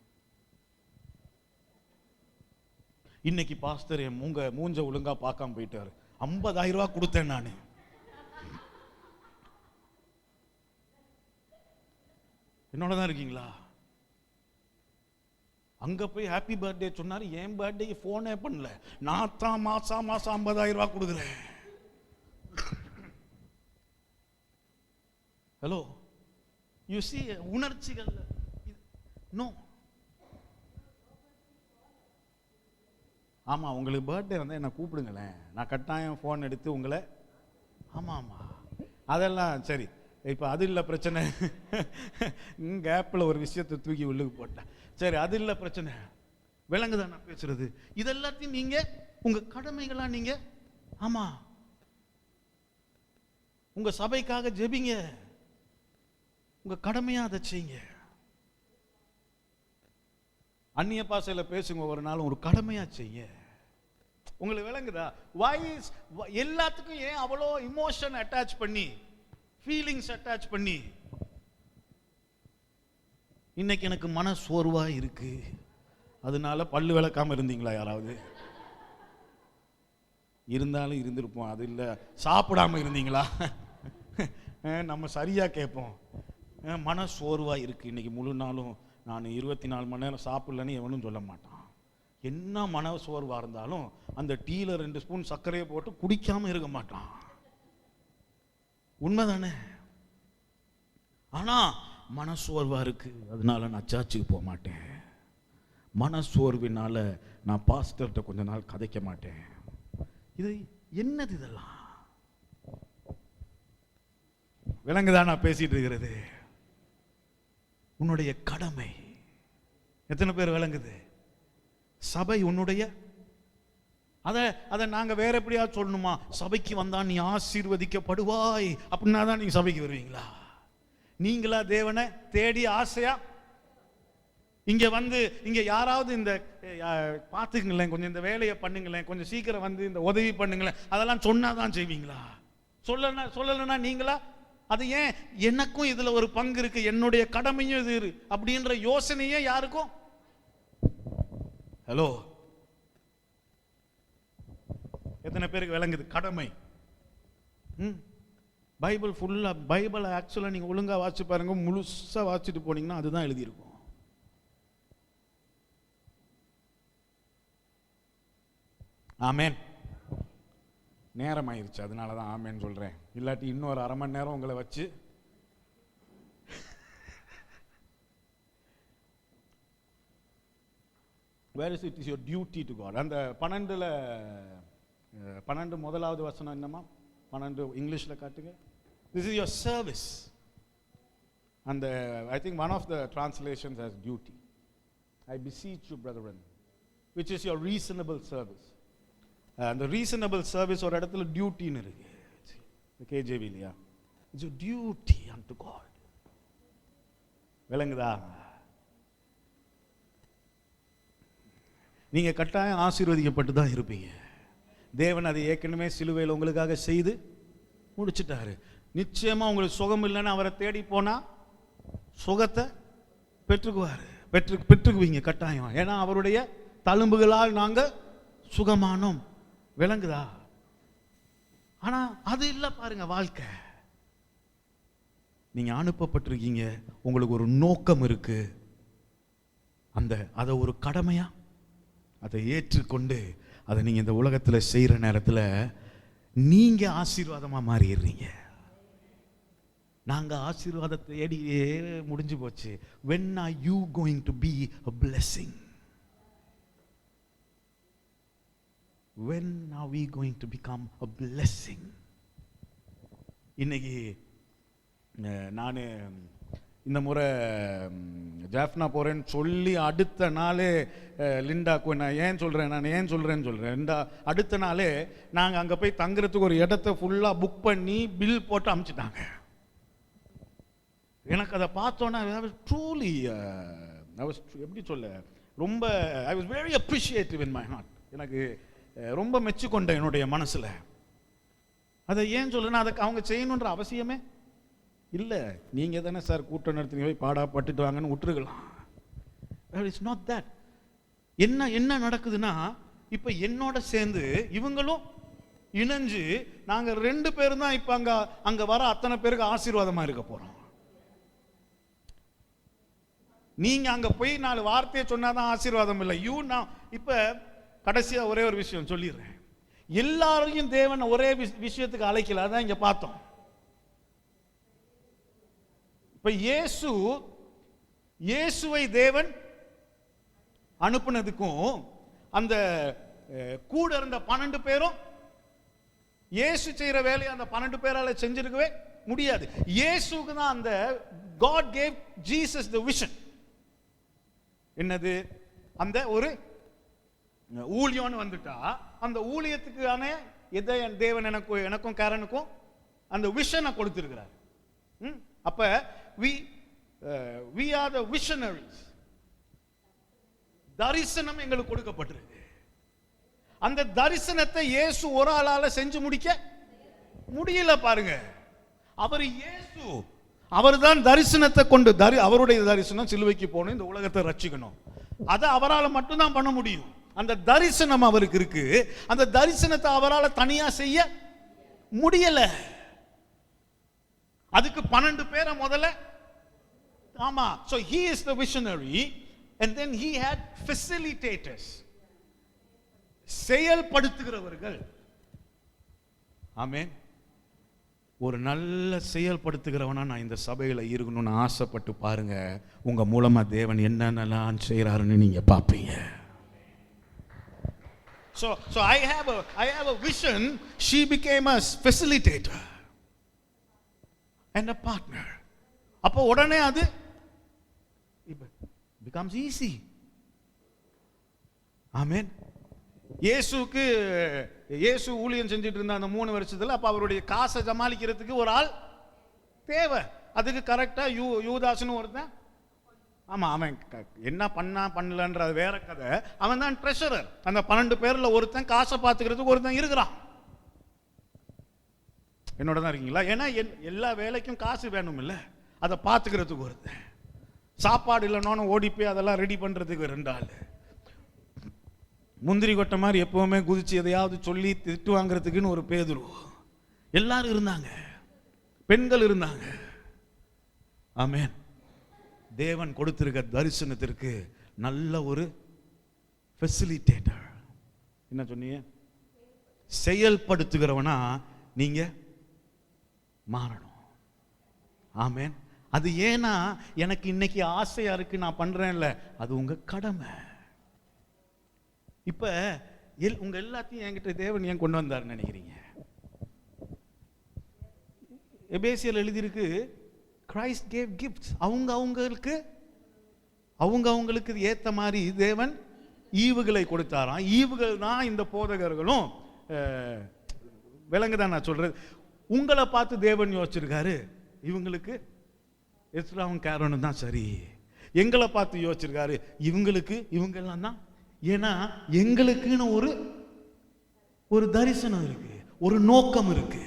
இன்னைக்கு பாஸ்டர் என் மூஞ்ச ஒழுங்கா பார்க்காம போயிட்டாரு, 50,000 ரூபாய் கொடுத்தேன் நானு. என்னோட தான் இருக்கீங்களா? அங்க போய் ஹாப்பி பர்த்டே சொன்னாரு, என் பர்த்டேக்கு போனே பண்ணல. நான் தான் மாசம் 50,000 ரூபாய் கொடுக்குறேன். ஹலோ, யூ see உணர்ச்சிகள். நோ, ஆமா, உங்களுக்கு பர்த்டே வந்தால் என்ன கூப்பிடுங்களேன், நான் கட்டாயம் ஃபோன் எடுத்து உங்களை. ஆமாம் ஆமாம், அதெல்லாம் சரி. இப்போ அது இல்லை பிரச்சனை. கேப்பில் ஒரு விஷயத்தை தூக்கி உள்ளுக்கு போட்டேன். சரி, அது இல்லை பிரச்சனை. விளங்குதான் நான் பேசுறது? இதெல்லாத்தையும் நீங்கள் உங்கள் கடமைகளா நீங்கள். ஆமாம், உங்கள் சபைக்காக ஜெபிங்க, உங்கள் கடமையாக அதை செய்யுங்க. அந்நிய பாசையில் பேசுங்க, ஒரு நாள் ஒரு கடமையா செய்ய. உங்களுக்கு விளங்குதா? வாய்ஸ் எல்லாத்துக்கும் ஏன் அவ்வளோ இமோஷன் அட்டாச் பண்ணி, ஃபீலிங்ஸ் அட்டாச் பண்ணி? இன்னைக்கு எனக்கு மன சோர்வா இருக்கு, அதனால பல்லு விளக்காம இருந்தீங்களா யாராவது? இருந்தாலும் இருந்திருப்போம். அது இல்லை, சாப்பிடாம இருந்தீங்களா? நம்ம சரியா கேட்போம். மன சோர்வா இருக்கு இன்னைக்கு முழு நாளும், நான் 24 மணி நேரம் சாப்பிடலன்னு எவனும் சொல்ல மாட்டான். என்ன மன சோர்வாக இருந்தாலும் அந்த டீயில் 2 ஸ்பூன் சர்க்கரையை போட்டு குடிக்காம இருக்க மாட்டான். உண்மைதானே? ஆனா மனசோர்வா இருக்கு, அதனால நான் சர்ச்சுக்கு போக மாட்டேன். மனசோர்வினால நான் பாஸ்டர்கிட்ட கொஞ்ச நாள் கதைக்க மாட்டேன். இது என்னது? இதெல்லாம் விளங்குதான் நான் பேசிட்டு இருக்கிறது? உன்னுடைய கடமை. எத்தனை பேர் விளங்குது? சபை உன்னுடைய. அதை நாங்க வேற எப்படியா சொல்லணுமா? சபைக்கு வந்தா நீ ஆசீர்வதிக்கப்படுவாய் அப்படின்னா தான் நீங்க சபைக்கு வருவீங்களா? நீங்களா தேவனை தேடி ஆசையா இங்க வந்து, இங்க யாராவது இந்த பார்த்துங்களேன், கொஞ்சம் இந்த வேலையை பண்ணுங்களேன், கொஞ்சம் சீக்கிரம் வந்து இந்த உதவி பண்ணுங்களேன், அதெல்லாம் சொன்னாதான் செய்வீங்களா? சொல்லலைன்னா நீங்களா? அது ஏன் எனக்கும் இதுல ஒரு பங்கு இருக்கு, என்னுடைய கடமையும் இது அப்படின்ற யோசனையே யாருக்கும்? ஹலோ, எத்தனை பேருக்கு விளங்குது கடமை? பைபிள் ஃபுல்லா, பைபிள் ஆக்சுவலா நீங்க ஒழுங்கா வாசிச்சு பாருங்க, முழுசா வாசிச்சுட்டு போனீங்கன்னா அதுதான் எழுதியிருக்கும். ஆமேன். நேரம் ஆயிடுச்சு, அதனால தான் ஆமேன்னு சொல்றேன். இல்லாட்டி இன்னொரு அரை மணி நேரம் உங்களை வச்சு where is it is your duty to God. அந்த 12 முதலாவது வசனம் என்னமா? 12 இங்கிலீஷ்ல காட்டுங்க. This is your service. And I think one of the translations has duty. I beseech you, brethren, which is your reasonable service. அந்த reasonable service ஒரு இடத்துல டியூட்டின்னு இருக்கு, KJV இல்லையா? It's your duty unto God. விளங்குதா? நீங்க கட்டாயம் ஆசீர்வதிக்கப்பட்டு தான் இருப்பீங்க. தேவன் அதை ஏற்கனவே சிலுவையில் உங்களுக்காக செய்து முடிச்சிட்டாரு. நிச்சயமா உங்களுக்கு சுகம் இல்லைன்னு அவரை தேடி போனா சுகத்தை பெற்றுக்குவீங்க கட்டாயம். ஏன்னா அவருடைய தழும்புகளால் நாங்க சுகமானோம். விளங்குதா? ஆனா அது இல்ல பாருங்க வாழ்க்கை. நீங்க அனுப்பப்பட்டிருக்கீங்க, உங்களுக்கு ஒரு நோக்கம் இருக்கு. அதை ஒரு கடமையா அதை ஏற்றுக்கொண்டு அதை நீங்க இந்த உலகத்துல செய்யற நேரத்துல நீங்க ஆசீர்வாதமா மாறிடுறீங்க. நாங்க ஆசீர்வாதத்தை ஏடியே முடிஞ்சு போச்சு. when are you going to be a blessing? when are we going to become a blessing? இன்னைக்கு நான் இந்த முறை ஜாஃப்னா போறேன்னு சொல்லி அடுத்த நாளே லிண்டாக்கு நான் ஏன் சொல்றேன்னு அடுத்த நாளே நாங்கள் அங்கே போய் தங்குறதுக்கு ஒரு இடத்த ஃபுல்லாக புக் பண்ணி பில் போட்டு அனுப்பிச்சிட்டாங்க. எனக்கு அதை பார்த்தோன்னா ட்ரூலி எப்படி சொல்ல, ரொம்ப I was very appreciative in my heart. எனக்கு ரொம்ப மெச்சுக்கொண்டேன் என்னுடைய மனசுல. அதை ஏன் சொல்றேன்னா, அதுக்கு அவங்க செய்யணுன்ற அவசியமே இல்லை. நீங்க தானே சார் கூட்டம் நடத்தி போய் பாடா பட்டுட்டு வாங்கன்னு விட்டுருக்கலாம். It's not that. என்ன நடக்குதுன்னா, இப்ப என்னோட சேர்ந்து இவங்களும் இணைஞ்சு நாங்க 2 பேரும் தான் இப்ப அங்க வர அத்தனை பேருக்கு ஆசீர்வாதமா இருக்க போறோம். நீங்க அங்க போய் 4 வார்த்தையை சொன்னாதான் ஆசீர்வாதம் இல்லை. நான் இப்ப கடைசியா ஒரே ஒரு விஷயம் சொல்லிடுறேன். எல்லாரையும் தேவன் ஒரே விஷயத்துக்கு அழைக்கல. அதான் இங்க பார்த்தோம். இப்ப இயேசுவை தேவன் அனுப்புனதுக்கும் அந்த கூட இருந்த 12 பேரும் இயேசு செய்யற வேலையை அந்த 12 பேரால செஞ்சிருக்கவே முடியாது. இயேசுக்கு தான் அந்த God gave Jesus the vision. என்னது? அந்த ஒரு ஊழியம்னு வந்துட்டா அந்த ஊழியத்துக்கான எதை தேவன் எனக்கும் காரனுக்கும் அந்த விஷனை கொடுத்திருக்கிறார். அப்ப we are the visionaries. தரிசனம் எங்களுக்கு கொடுக்கப்பட்டிருக்கு. அந்த தரிசனத்தை இயேசு ஒரு ஆளால செஞ்சு முடிக்க முடியல. பாருங்க, அவர்தான் தரிசனத்தை கொண்டு அவருடைய தரிசனம் சிலுவைக்கு போகணும், இந்த உலகத்தை ரட்சிக்கணும். அதை அவரால் மட்டும்தான் பண்ண முடியும். அந்த தரிசனம் அவருக்கு இருக்கு. அந்த தரிசனத்தை அவரால் தனியா செய்ய முடியல. அதுக்கு 12 பேரை முதல்ல. ஆமா, so he is the visionary and then he had facilitators, செயல்படுத்துகிறவர்கள். ஆமென். ஒரு நல்ல செயல்படுத்துகிறவனா நான் இந்த சபையில இருக்கணும்னு ஆசைப்பட்டு பாருங்க. உங்க மூலமா தேவன் என்னென்னலாம் செய்யறாருன்னு நீங்க பாப்பீங்க. So I have a vision. She became a facilitator and a partner. அப்போ உடனே அது becomes easy. ஆமென். இயேசு ஊழியம் செஞ்சுட்டு இருந்த அந்த 3 வருஷத்துல அப்ப அவருடைய காசை சமாளிக்கிறதுக்கு ஒரு ஆள் தேவை. அதுக்கு கரெக்டா யூதாஸ்னு ஒருத்தன். ஆமா, அவன் என்ன பண்ணலன்ற வேற கதை. அவன் தான் ட்ரெஷரர். அந்த 12 பேர்ல ஒருத்தன் காசை பார்த்துக்கிறதுக்கு ஒருத்தன் இருக்கிறான். என்னோட தான் இருக்கீங்களா? ஏன்னா எல்லா வேலைக்கும் காசு வேணும் இல்ல, அதை பார்த்துக்கிறதுக்கு ஒருத்தன். சாப்பாடு இல்லைன்னு ஓடி போய் அதெல்லாம் ரெடி பண்றதுக்கு 2 ஆள். முந்திரி கொட்டை மாதிரி எப்பவுமே குதிச்சு எதையாவது சொல்லி திட்டு வாங்குறதுக்குன்னு ஒரு பேதுரு. எல்லாரும் இருந்தாங்க, பெண்கள் இருந்தாங்க. ஆமென். தேவன் கொடுத்திருக்க தரிசனத்திற்கு நல்ல ஒரு ஃபெசிலிட்டேட்டர். என்ன சொன்னீங்க? செயல்படுத்துகிறவனா நீங்க மாறணும். ஆமென். அது ஏன்னா எனக்கு இன்னைக்கு ஆசையா இருக்கு, நான் பண்றேன்ல, அது உங்க கடமை. இப்ப உங்க எல்லாத்தையும் என்கிட்ட தேவன் ஏன் கொண்டு வந்தாருன்னு நினைக்கிறீங்க? எபேசியர் எழுதியிருக்கு, Christ gave gifts. அவங்களுக்கு ஏத்த மாதிரி தேவன் ஈவுகளை கொடுத்தாராம். ஈவுகள் தான் இந்த போதகர்களும். விலங்குதான் நான் சொல்றது. உங்களை பார்த்து தேவன் யோசிச்சிருக்காரு, இவங்களுக்கு எஸ்ராவும் கேரோனும் தான் சரி. எங்களை பார்த்து யோசிச்சிருக்காரு, இவங்கெல்லாம் தான். ஏன்னா எங்களுக்குன்னு ஒரு தரிசனம் இருக்கு, ஒரு நோக்கம் இருக்கு.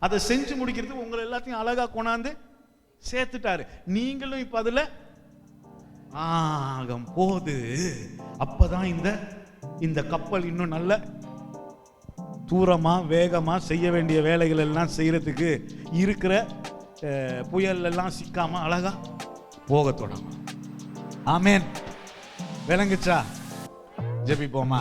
அதை செஞ்சு முடிக்கிறதுக்கு உங்களை எல்லாத்தையும் அழகா கொண்டாந்து சேர்த்துட்டாரு. நீங்களும் இப்ப அதுல ஆகும் போது அப்பதான் இந்த கப்பல் இன்னும் நல்ல தூரமா வேகமா செய்ய வேண்டிய வேலைகள் எல்லாம் செய்யறதுக்கு இருக்கிற புயல் எல்லாம் சிக்காம அழகா போக தொடங்கும். ஆமென். விளங்குச்சா? ஜெபிப்போமா?